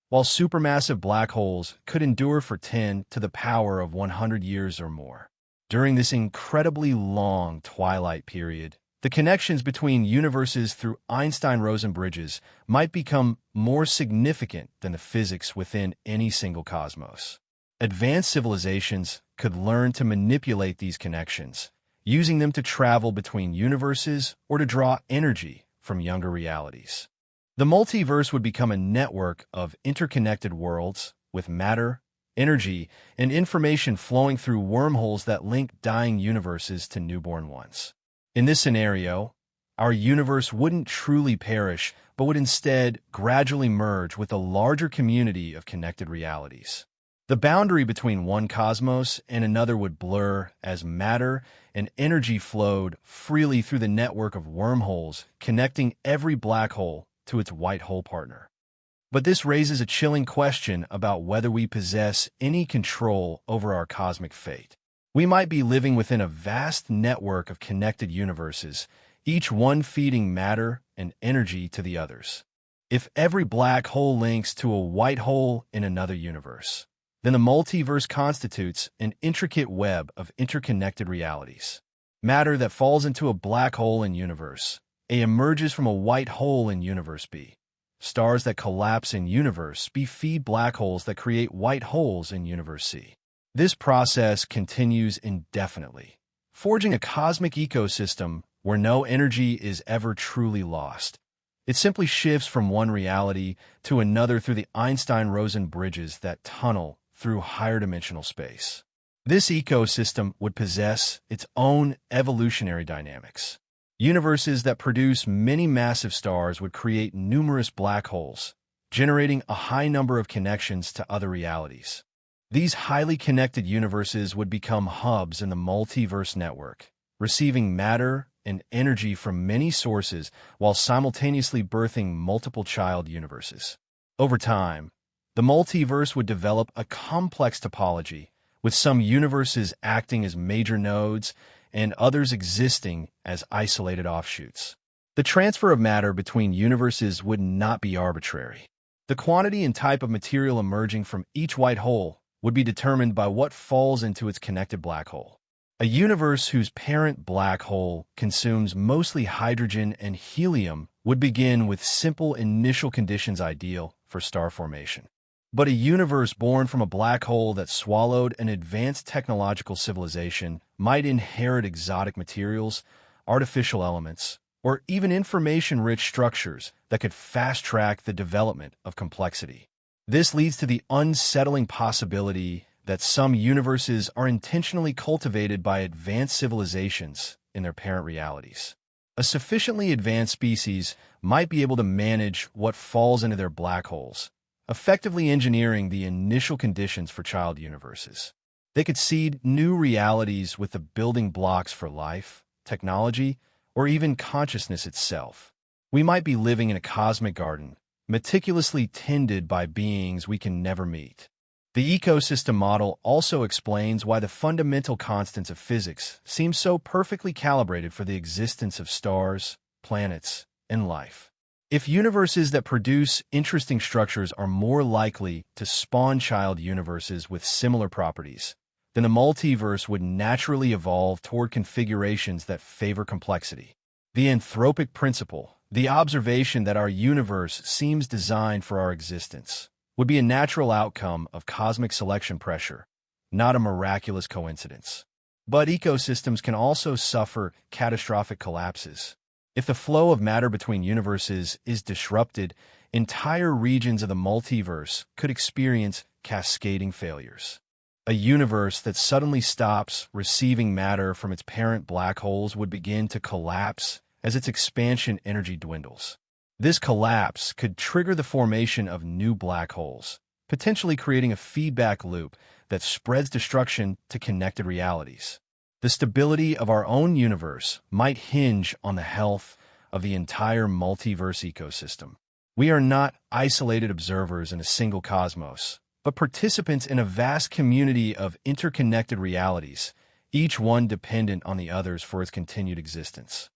while supermassive black holes could endure for 10 to the power of 100 years or more. During this incredibly long twilight period, the connections between universes through Einstein-Rosen bridges might become more significant than the physics within any single cosmos. Advanced civilizations could learn to manipulate these connections, using them to travel between universes or to draw energy from younger realities. The multiverse would become a network of interconnected worlds with matter, energy, and information flowing through wormholes that link dying universes to newborn ones. In this scenario, our universe wouldn't truly perish, but would instead gradually merge with a larger community of connected realities. The boundary between one cosmos and another would blur as matter and energy flowed freely through the network of wormholes, connecting every black hole to its white hole partner. But this raises a chilling question about whether we possess any control over our cosmic fate. We might be living within a vast network of connected universes, each one feeding matter and energy to the others. If every black hole links to a white hole in another universe, then the multiverse constitutes an intricate web of interconnected realities. Matter that falls into a black hole in universe A emerges from a white hole in universe B. Stars that collapse in universe B feed black holes that create white holes in universe C. This process continues indefinitely, forging a cosmic ecosystem where no energy is ever truly lost. It simply shifts from one reality to another through the Einstein-Rosen bridges that tunnel through higher dimensional space. This ecosystem would possess its own evolutionary dynamics. Universes that produce many massive stars would create numerous black holes, generating a high number of connections to other realities. These highly connected universes would become hubs in the multiverse network, receiving matter and energy from many sources while simultaneously birthing multiple child universes. Over time, the multiverse would develop a complex topology, with some universes acting as major nodes and others existing as isolated offshoots. The transfer of matter between universes would not be arbitrary. The quantity and type of material emerging from each white hole would be determined by what falls into its connected black hole. A universe whose parent black hole consumes mostly hydrogen and helium would begin with simple initial conditions ideal for star formation. But a universe born from a black hole that swallowed an advanced technological civilization might inherit exotic materials, artificial elements, or even information-rich structures that could fast-track the development of complexity. This leads to the unsettling possibility that some universes are intentionally cultivated by advanced civilizations in their parent realities. A sufficiently advanced species might be able to manage what falls into their black holes, effectively engineering the initial conditions for child universes. They could seed new realities with the building blocks for life, technology, or even consciousness itself. We might be living in a cosmic garden, meticulously tended by beings we can never meet. The ecosystem model also explains why the fundamental constants of physics seem so perfectly calibrated for the existence of stars, planets, and life. If universes that produce interesting structures are more likely to spawn child universes with similar properties, then the multiverse would naturally evolve toward configurations that favor complexity. The anthropic principle, the observation that our universe seems designed for our existence, would be a natural outcome of cosmic selection pressure, not a miraculous coincidence. But ecosystems can also suffer catastrophic collapses. If the flow of matter between universes is disrupted, entire regions of the multiverse could experience cascading failures. A universe that suddenly stops receiving matter from its parent black holes would begin to collapse as its expansion energy dwindles. This collapse could trigger the formation of new black holes, potentially creating a feedback loop that spreads destruction to connected realities. The stability of our own universe might hinge on the health of the entire multiverse ecosystem. We are not isolated observers in a single cosmos, but participants in a vast community of interconnected realities, each one dependent on the others for its continued existence.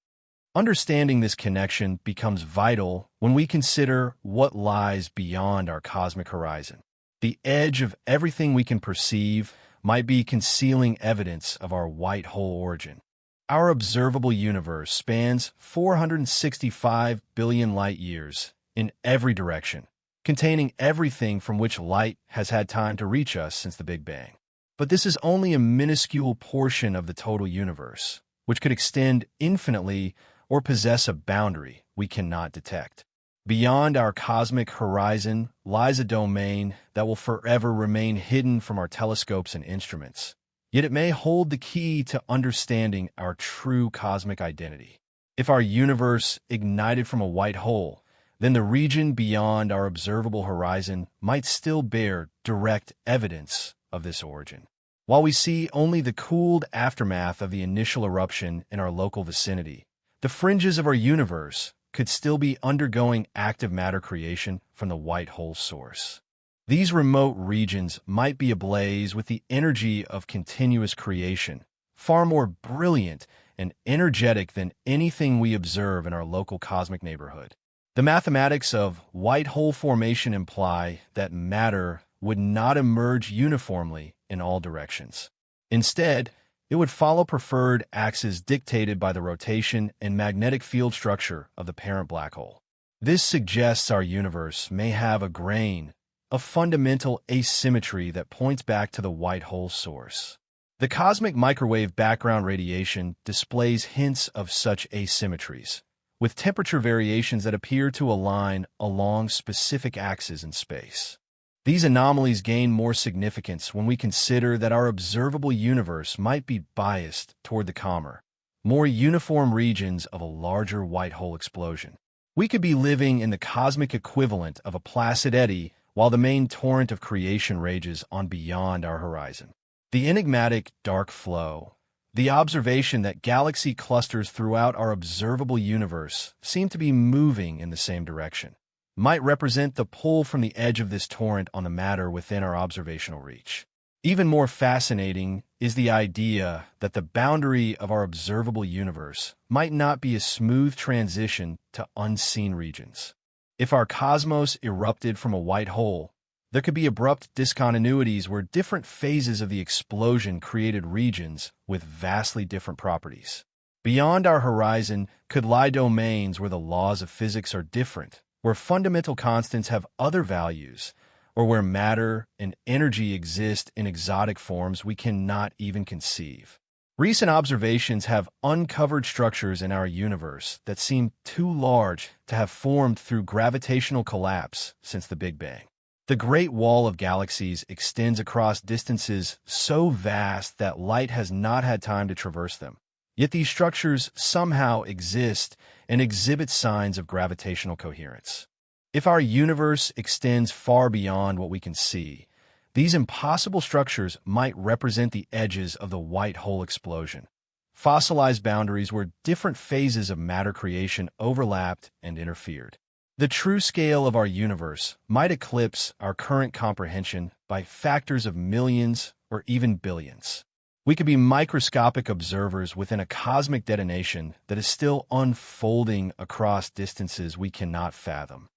Understanding this connection becomes vital when we consider what lies beyond our cosmic horizon. The edge of everything we can perceive might be concealing evidence of our white hole origin. Our observable universe spans 465 billion light-years in every direction, containing everything from which light has had time to reach us since the Big Bang. But this is only a minuscule portion of the total universe. which could extend infinitely or possess a boundary we cannot detect. Beyond our cosmic horizon lies a domain that will forever remain hidden from our telescopes and instruments, yet it may hold the key to understanding our true cosmic identity. If our universe ignited from a white hole, then the region beyond our observable horizon might still bear direct evidence of this origin. While we see only the cooled aftermath of the initial eruption in our local vicinity, the fringes of our universe could still be undergoing active matter creation from the white hole source. These remote regions might be ablaze with the energy of continuous creation, far more brilliant and energetic than anything we observe in our local cosmic neighborhood. The mathematics of white hole formation imply that matter would not emerge uniformly in all directions. Instead, it would follow preferred axes dictated by the rotation and magnetic field structure of the parent black hole. This suggests our universe may have a grain of fundamental asymmetry that points back to the white hole source. The cosmic microwave background radiation displays hints of such asymmetries, with temperature variations that appear to align along specific axes in space. These anomalies gain more significance when we consider that our observable universe might be biased toward the calmer, more uniform regions of a larger white hole explosion. We could be living in the cosmic equivalent of a placid eddy while the main torrent of creation rages on beyond our horizon. The enigmatic dark flow, the observation that galaxy clusters throughout our observable universe seem to be moving in the same direction, might represent the pull from the edge of this torrent on the matter within our observational reach. Even more fascinating is the idea that the boundary of our observable universe might not be a smooth transition to unseen regions. If our cosmos erupted from a white hole, there could be abrupt discontinuities where different phases of the explosion created regions with vastly different properties. Beyond our horizon could lie domains where the laws of physics are different, where fundamental constants have other values, or where matter and energy exist in exotic forms we cannot even conceive. Recent observations have uncovered structures in our universe that seem too large to have formed through gravitational collapse since the Big Bang. The Great Wall of Galaxies extends across distances so vast that light has not had time to traverse them. Yet these structures somehow exist and exhibit signs of gravitational coherence. If our universe extends far beyond what we can see, these impossible structures might represent the edges of the white hole explosion, fossilized boundaries where different phases of matter creation overlapped and interfered. The true scale of our universe might eclipse our current comprehension by factors of millions or even billions. We could be microscopic observers within a cosmic detonation that is still unfolding across distances we cannot fathom.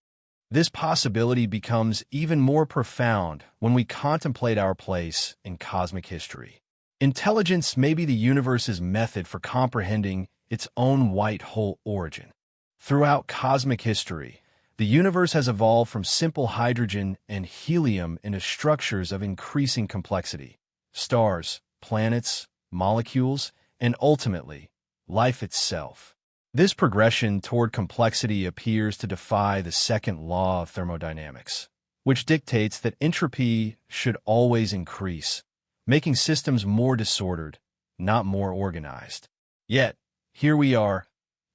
This possibility becomes even more profound when we contemplate our place in cosmic history. Intelligence may be the universe's method for comprehending its own white hole origin. Throughout cosmic history, the universe has evolved from simple hydrogen and helium into structures of increasing complexity: stars, planets, molecules, and ultimately, life itself. This progression toward complexity appears to defy the second law of thermodynamics, which dictates that entropy should always increase, making systems more disordered, not more organized. Yet, here we are,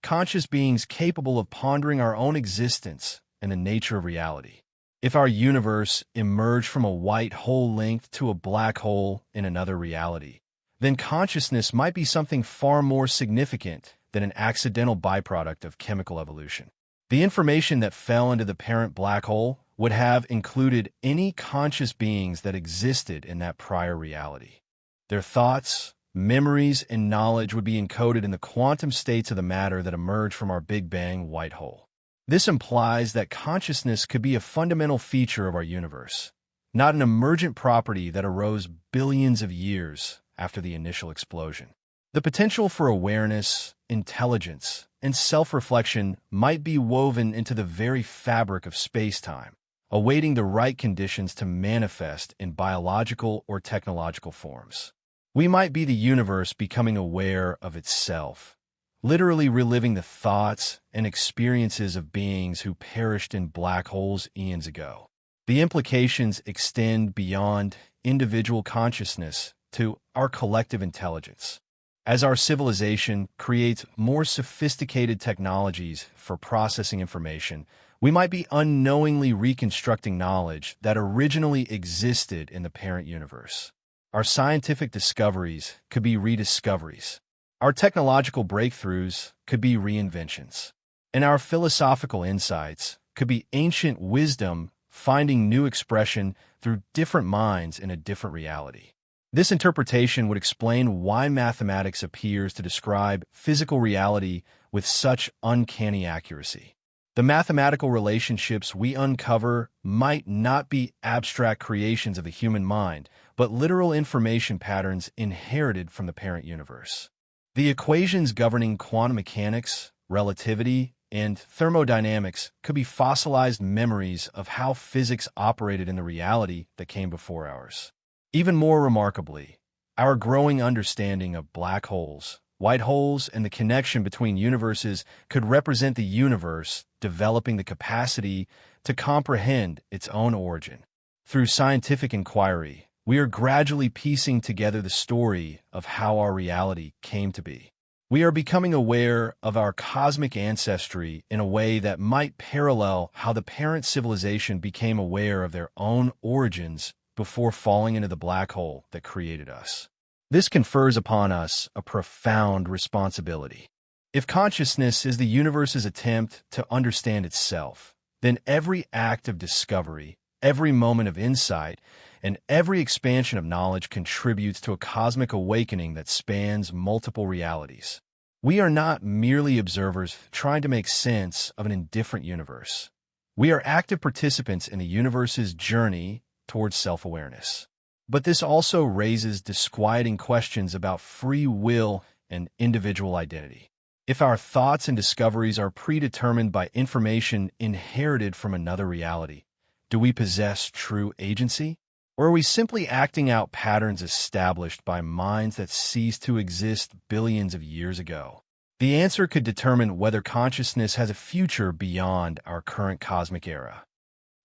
conscious beings capable of pondering our own existence and the nature of reality. If our universe emerged from a white hole linked to a black hole in another reality, then consciousness might be something far more significant than an accidental byproduct of chemical evolution. The information that fell into the parent black hole would have included any conscious beings that existed in that prior reality. Their thoughts, memories, and knowledge would be encoded in the quantum states of the matter that emerged from our Big Bang white hole. This implies that consciousness could be a fundamental feature of our universe, not an emergent property that arose billions of years after the initial explosion. The potential for awareness, intelligence, and self-reflection might be woven into the very fabric of space-time, awaiting the right conditions to manifest in biological or technological forms. We might be the universe becoming aware of itself, literally reliving the thoughts and experiences of beings who perished in black holes eons ago. The implications extend beyond individual consciousness to our collective intelligence. As our civilization creates more sophisticated technologies for processing information, we might be unknowingly reconstructing knowledge that originally existed in the parent universe. Our scientific discoveries could be rediscoveries. Our technological breakthroughs could be reinventions. And our philosophical insights could be ancient wisdom finding new expression through different minds in a different reality. This interpretation would explain why mathematics appears to describe physical reality with such uncanny accuracy. The mathematical relationships we uncover might not be abstract creations of the human mind, but literal information patterns inherited from the parent universe. The equations governing quantum mechanics, relativity, and thermodynamics could be fossilized memories of how physics operated in the reality that came before ours. Even more remarkably, our growing understanding of black holes, white holes, and the connection between universes could represent the universe developing the capacity to comprehend its own origin. Through scientific inquiry, we are gradually piecing together the story of how our reality came to be. We are becoming aware of our cosmic ancestry in a way that might parallel how the parent civilization became aware of their own origins before falling into the black hole that created us. This confers upon us a profound responsibility. If consciousness is the universe's attempt to understand itself, then every act of discovery, every moment of insight, and every expansion of knowledge contributes to a cosmic awakening that spans multiple realities. We are not merely observers trying to make sense of an indifferent universe. We are active participants in the universe's journey towards self-awareness. But this also raises disquieting questions about free will and individual identity. If our thoughts and discoveries are predetermined by information inherited from another reality, do we possess true agency? Or are we simply acting out patterns established by minds that ceased to exist billions of years ago? The answer could determine whether consciousness has a future beyond our current cosmic era.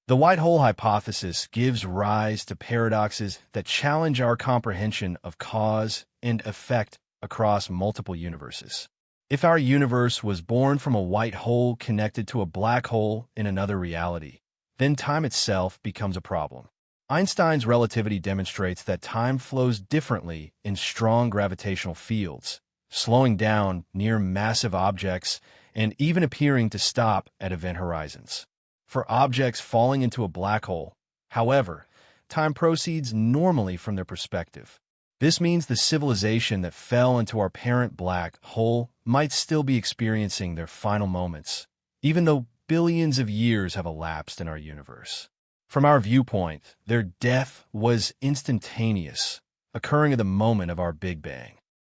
The white hole hypothesis gives rise to paradoxes that challenge our comprehension of cause and effect across multiple universes. If our universe was born from a white hole connected to a black hole in another reality, then time itself becomes a problem. Einstein's relativity demonstrates that time flows differently in strong gravitational fields, slowing down near massive objects and even appearing to stop at event horizons. For objects falling into a black hole, however, time proceeds normally from their perspective. This means the civilization that fell into our parent black hole might still be experiencing their final moments, even though billions of years have elapsed in our universe. From our viewpoint, their death was instantaneous, occurring at the moment of our Big Bang.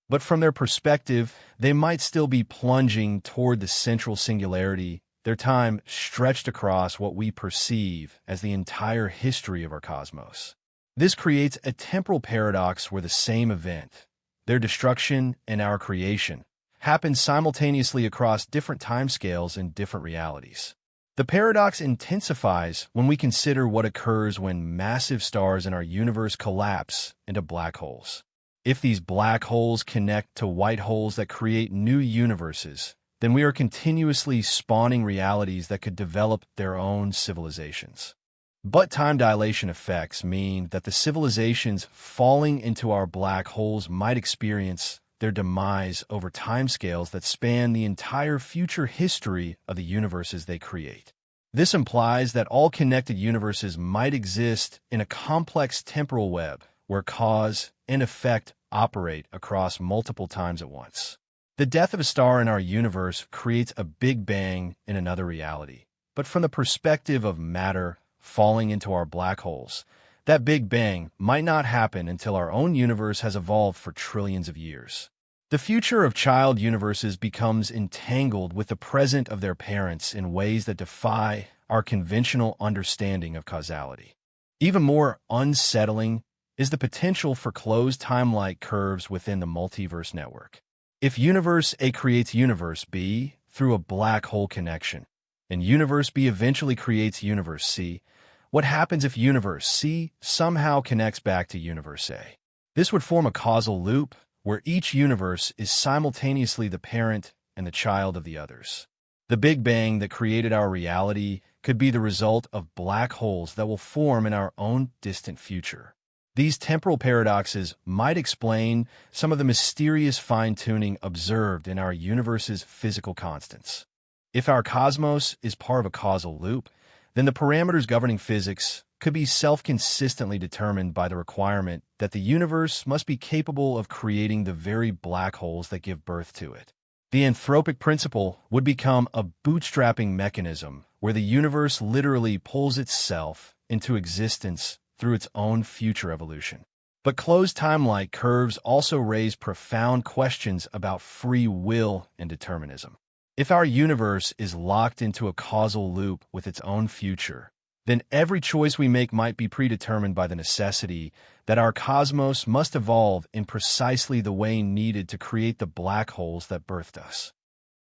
But from their perspective, they might still be plunging toward the central singularity, their time stretched across what we perceive as the entire history of our cosmos. This creates a temporal paradox where the same event, their destruction and our creation, happens simultaneously across different timescales and different realities. The paradox intensifies when we consider what occurs when massive stars in our universe collapse into black holes. If these black holes connect to white holes that create new universes, then we are continuously spawning realities that could develop their own civilizations. But time dilation effects mean that the civilizations falling into our black holes might experience their demise over timescales that span the entire future history of the universes they create. This implies that all connected universes might exist in a complex temporal web where cause and effect operate across multiple times at once. The death of a star in our universe creates a Big Bang in another reality. But from the perspective of matter falling into our black holes, that Big Bang might not happen until our own universe has evolved for trillions of years. The future of child universes becomes entangled with the present of their parents in ways that defy our conventional understanding of causality. Even more unsettling is the potential for closed time-like curves within the multiverse network. If Universe A creates Universe B through a black hole connection, and Universe B eventually creates Universe C, what happens if Universe C somehow connects back to Universe A? This would form a causal loop where each universe is simultaneously the parent and the child of the others. The Big Bang that created our reality could be the result of black holes that will form in our own distant future. These temporal paradoxes might explain some of the mysterious fine-tuning observed in our universe's physical constants. If our cosmos is part of a causal loop, then the parameters governing physics could be self-consistently determined by the requirement that the universe must be capable of creating the very black holes that give birth to it. The anthropic principle would become a bootstrapping mechanism where the universe literally pulls itself into existence through its own future evolution. But closed time-like curves also raise profound questions about free will and determinism. If our universe is locked into a causal loop with its own future, then every choice we make might be predetermined by the necessity that our cosmos must evolve in precisely the way needed to create the black holes that birthed us.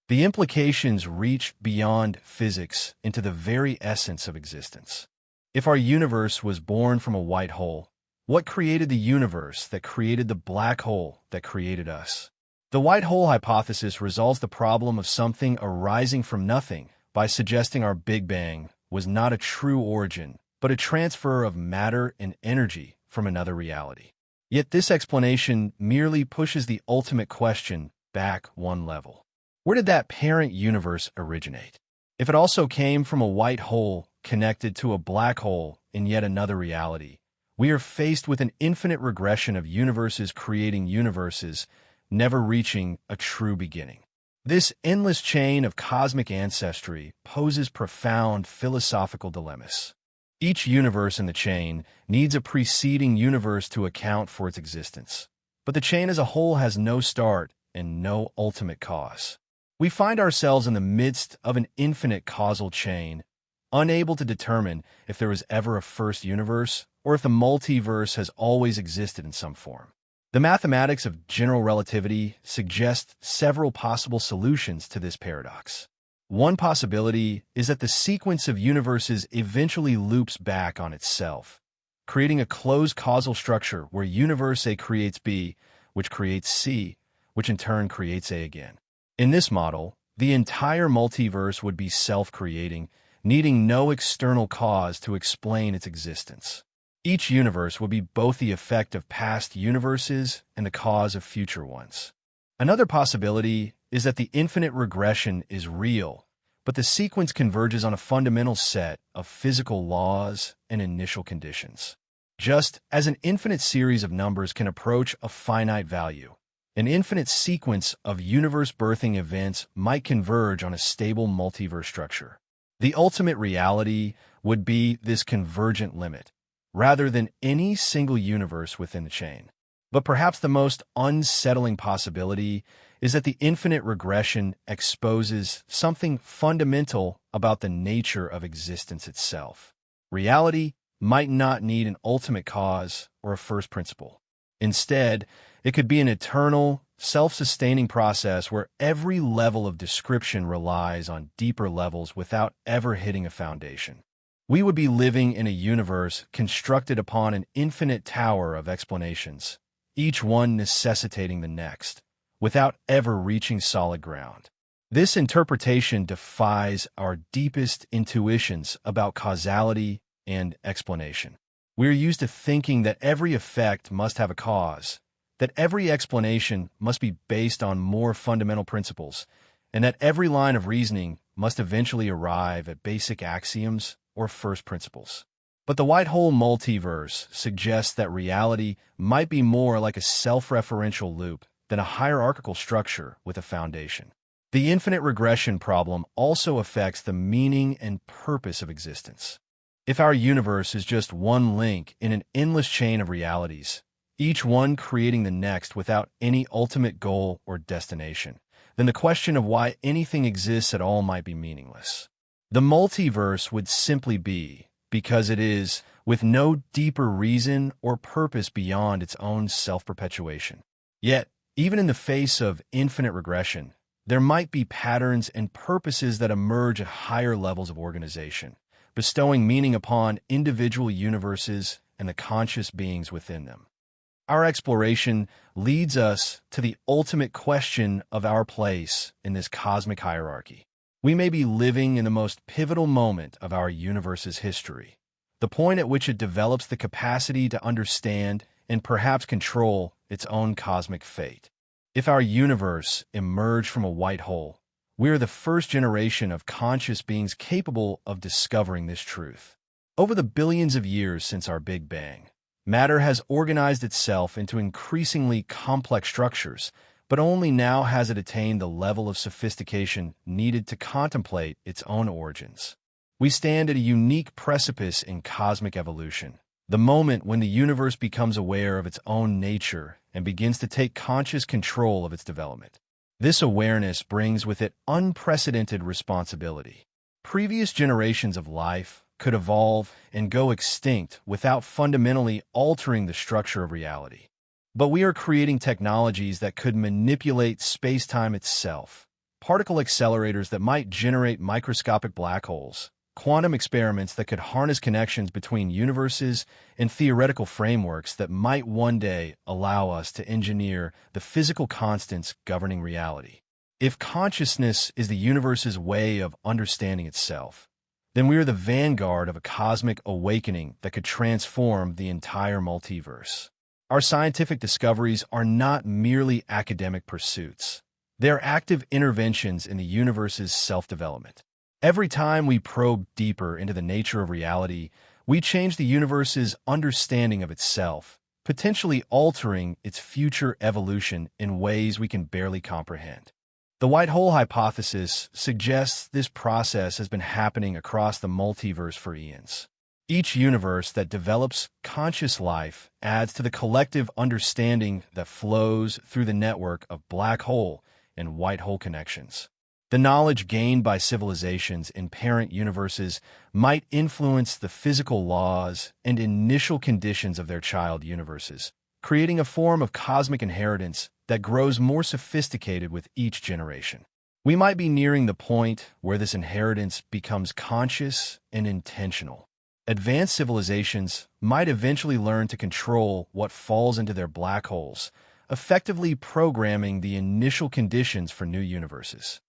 The implications reach beyond physics into the very essence of existence. If our universe was born from a white hole, what created the universe that created the black hole that created us? The white hole hypothesis resolves the problem of something arising from nothing by suggesting our Big Bang was not a true origin, but a transfer of matter and energy from another reality. Yet this explanation merely pushes the ultimate question back one level. Where did that parent universe originate? If it also came from a white hole connected to a black hole in yet another reality, we are faced with an infinite regression of universes creating universes, never reaching a true beginning. This endless chain of cosmic ancestry poses profound philosophical dilemmas. Each universe in the chain needs a preceding universe to account for its existence, but the chain as a whole has no start and no ultimate cause. We find ourselves in the midst of an infinite causal chain, unable to determine if there was ever a first universe or if the multiverse has always existed in some form. The mathematics of general relativity suggest several possible solutions to this paradox. One possibility is that the sequence of universes eventually loops back on itself, creating a closed causal structure where universe A creates B, which creates C, which in turn creates A again. In this model, the entire multiverse would be self-creating, needing no external cause to explain its existence. Each universe would be both the effect of past universes and the cause of future ones. Another possibility is that the infinite regression is real, but the sequence converges on a fundamental set of physical laws and initial conditions. Just as an infinite series of numbers can approach a finite value, an infinite sequence of universe-birthing events might converge on a stable multiverse structure. The ultimate reality would be this convergent limit, rather than any single universe within the chain. But perhaps the most unsettling possibility is that the infinite regression exposes something fundamental about the nature of existence itself. Reality might not need an ultimate cause or a first principle. Instead, it could be an eternal, self-sustaining process where every level of description relies on deeper levels without ever hitting a foundation. We would be living in a universe constructed upon an infinite tower of explanations, each one necessitating the next, without ever reaching solid ground. This interpretation defies our deepest intuitions about causality and explanation. We are used to thinking that every effect must have a cause, that every explanation must be based on more fundamental principles, and that every line of reasoning must eventually arrive at basic axioms or first principles. But the white hole multiverse suggests that reality might be more like a self-referential loop than a hierarchical structure with a foundation. The infinite regression problem also affects the meaning and purpose of existence. If our universe is just one link in an endless chain of realities, each one creating the next without any ultimate goal or destination, then the question of why anything exists at all might be meaningless. The multiverse would simply be because it is, with no deeper reason or purpose beyond its own self-perpetuation. Yet, even in the face of infinite regression, there might be patterns and purposes that emerge at higher levels of organization, bestowing meaning upon individual universes and the conscious beings within them. Our exploration leads us to the ultimate question of our place in this cosmic hierarchy. We may be living in the most pivotal moment of our universe's history, the point at which it develops the capacity to understand and perhaps control its own cosmic fate. If our universe emerged from a white hole, we are the first generation of conscious beings capable of discovering this truth. Over the billions of years since our Big Bang, matter has organized itself into increasingly complex structures, but only now has it attained the level of sophistication needed to contemplate its own origins. We stand at a unique precipice in cosmic evolution, the moment when the universe becomes aware of its own nature and begins to take conscious control of its development. This awareness brings with it unprecedented responsibility. Previous generations of life could evolve and go extinct without fundamentally altering the structure of reality. But we are creating technologies that could manipulate space-time itself, particle accelerators that might generate microscopic black holes, quantum experiments that could harness connections between universes, and theoretical frameworks that might one day allow us to engineer the physical constants governing reality. If consciousness is the universe's way of understanding itself, then we are the vanguard of a cosmic awakening that could transform the entire multiverse. Our scientific discoveries are not merely academic pursuits. They are active interventions in the universe's self-development. Every time we probe deeper into the nature of reality, we change the universe's understanding of itself, potentially altering its future evolution in ways we can barely comprehend. The white hole hypothesis suggests this process has been happening across the multiverse for eons. Each universe that develops conscious life adds to the collective understanding that flows through the network of black hole and white hole connections. The knowledge gained by civilizations in parent universes might influence the physical laws and initial conditions of their child universes, creating a form of cosmic inheritance that grows more sophisticated with each generation. We might be nearing the point where this inheritance becomes conscious and intentional. Advanced civilizations might eventually learn to control what falls into their black holes, effectively programming the initial conditions for new universes.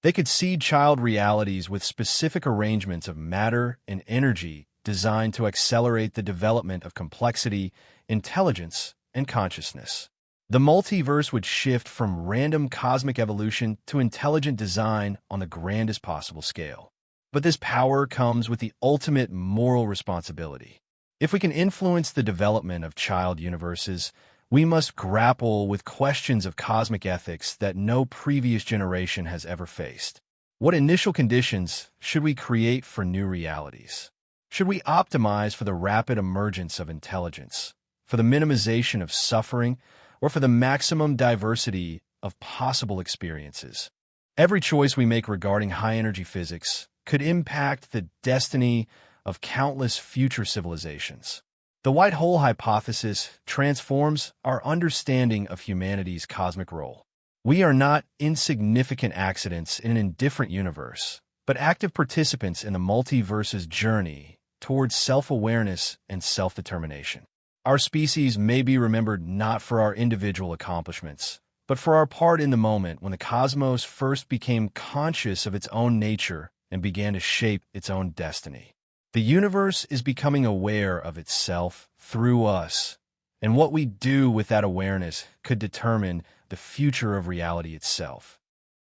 They could seed child realities with specific arrangements of matter and energy designed to accelerate the development of complexity, intelligence, and consciousness. The multiverse would shift from random cosmic evolution to intelligent design on the grandest possible scale. But this power comes with the ultimate moral responsibility. If we can influence the development of child universes, we must grapple with questions of cosmic ethics that no previous generation has ever faced. What initial conditions should we create for new realities? Should we optimize for the rapid emergence of intelligence, for the minimization of suffering, or for the maximum diversity of possible experiences? Every choice we make regarding high-energy physics could impact the destiny of countless future civilizations. The white hole hypothesis transforms our understanding of humanity's cosmic role. We are not insignificant accidents in an indifferent universe, but active participants in the multiverse's journey towards self-awareness and self-determination. Our species may be remembered not for our individual accomplishments, but for our part in the moment when the cosmos first became conscious of its own nature and began to shape its own destiny. The universe is becoming aware of itself through us, and what we do with that awareness could determine the future of reality itself.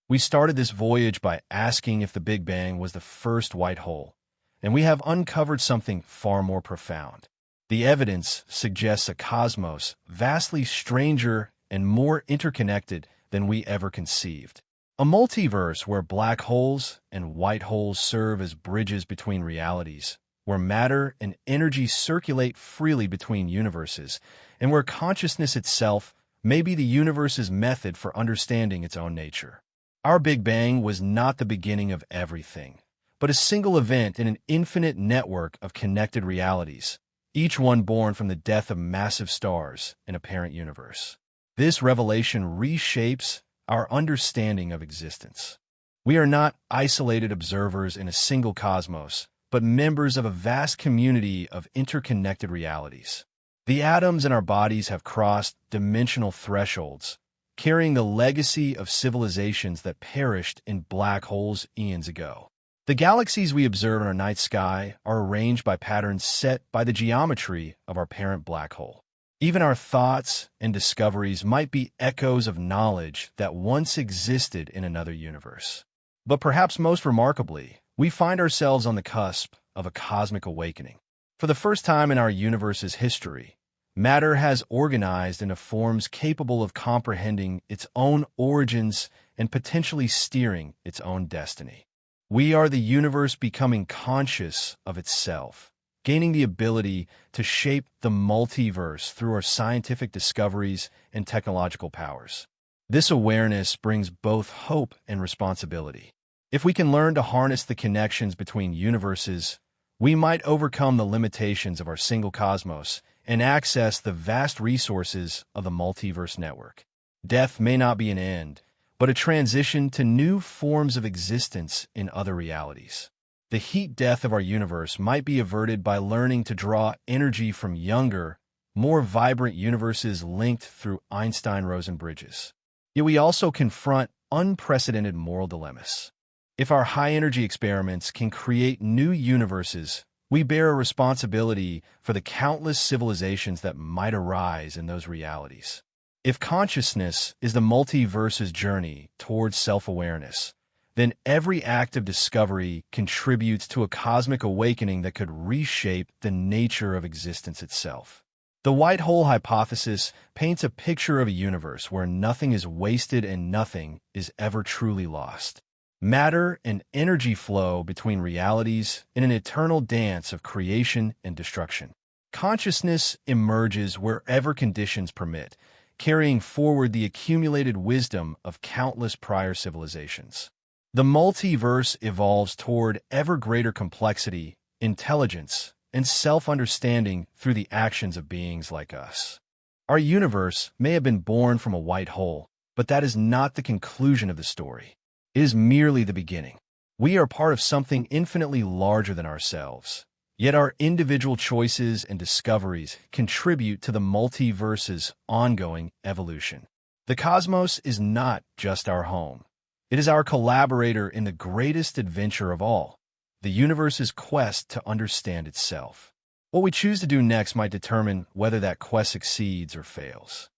We started this voyage by asking if the Big Bang was the first white hole, and we have uncovered something far more profound. The evidence suggests a cosmos vastly stranger and more interconnected than we ever conceived. A multiverse where black holes and white holes serve as bridges between realities, where matter and energy circulate freely between universes, and where consciousness itself may be the universe's method for understanding its own nature. Our Big Bang was not the beginning of everything, but a single event in an infinite network of connected realities, each one born from the death of massive stars in a parent universe. This revelation reshapes our understanding of existence. We are not isolated observers in a single cosmos, but members of a vast community of interconnected realities. The atoms in our bodies have crossed dimensional thresholds, carrying the legacy of civilizations that perished in black holes eons ago. The galaxies we observe in our night sky are arranged by patterns set by the geometry of our parent black hole. Even our thoughts and discoveries might be echoes of knowledge that once existed in another universe. But perhaps most remarkably, we find ourselves on the cusp of a cosmic awakening. For the first time in our universe's history, matter has organized into forms capable of comprehending its own origins and potentially steering its own destiny. We are the universe becoming conscious of itself, gaining the ability to shape the multiverse through our scientific discoveries and technological powers. This awareness brings both hope and responsibility. If we can learn to harness the connections between universes, we might overcome the limitations of our single cosmos and access the vast resources of the multiverse network. Death may not be an end, but a transition to new forms of existence in other realities. The heat death of our universe might be averted by learning to draw energy from younger, more vibrant universes linked through Einstein-Rosen bridges. Yet we also confront unprecedented moral dilemmas. If our high-energy experiments can create new universes, we bear a responsibility for the countless civilizations that might arise in those realities. If consciousness is the multiverse's journey towards self-awareness, then every act of discovery contributes to a cosmic awakening that could reshape the nature of existence itself. The white hole hypothesis paints a picture of a universe where nothing is wasted and nothing is ever truly lost. Matter and energy flow between realities in an eternal dance of creation and destruction. Consciousness emerges wherever conditions permit, carrying forward the accumulated wisdom of countless prior civilizations. The multiverse evolves toward ever greater complexity, intelligence, and self-understanding through the actions of beings like us. Our universe may have been born from a white hole, but that is not the conclusion of the story. It is merely the beginning. We are part of something infinitely larger than ourselves. Yet our individual choices and discoveries contribute to the multiverse's ongoing evolution. The cosmos is not just our home. It is our collaborator in the greatest adventure of all, the universe's quest to understand itself. What we choose to do next might determine whether that quest succeeds or fails.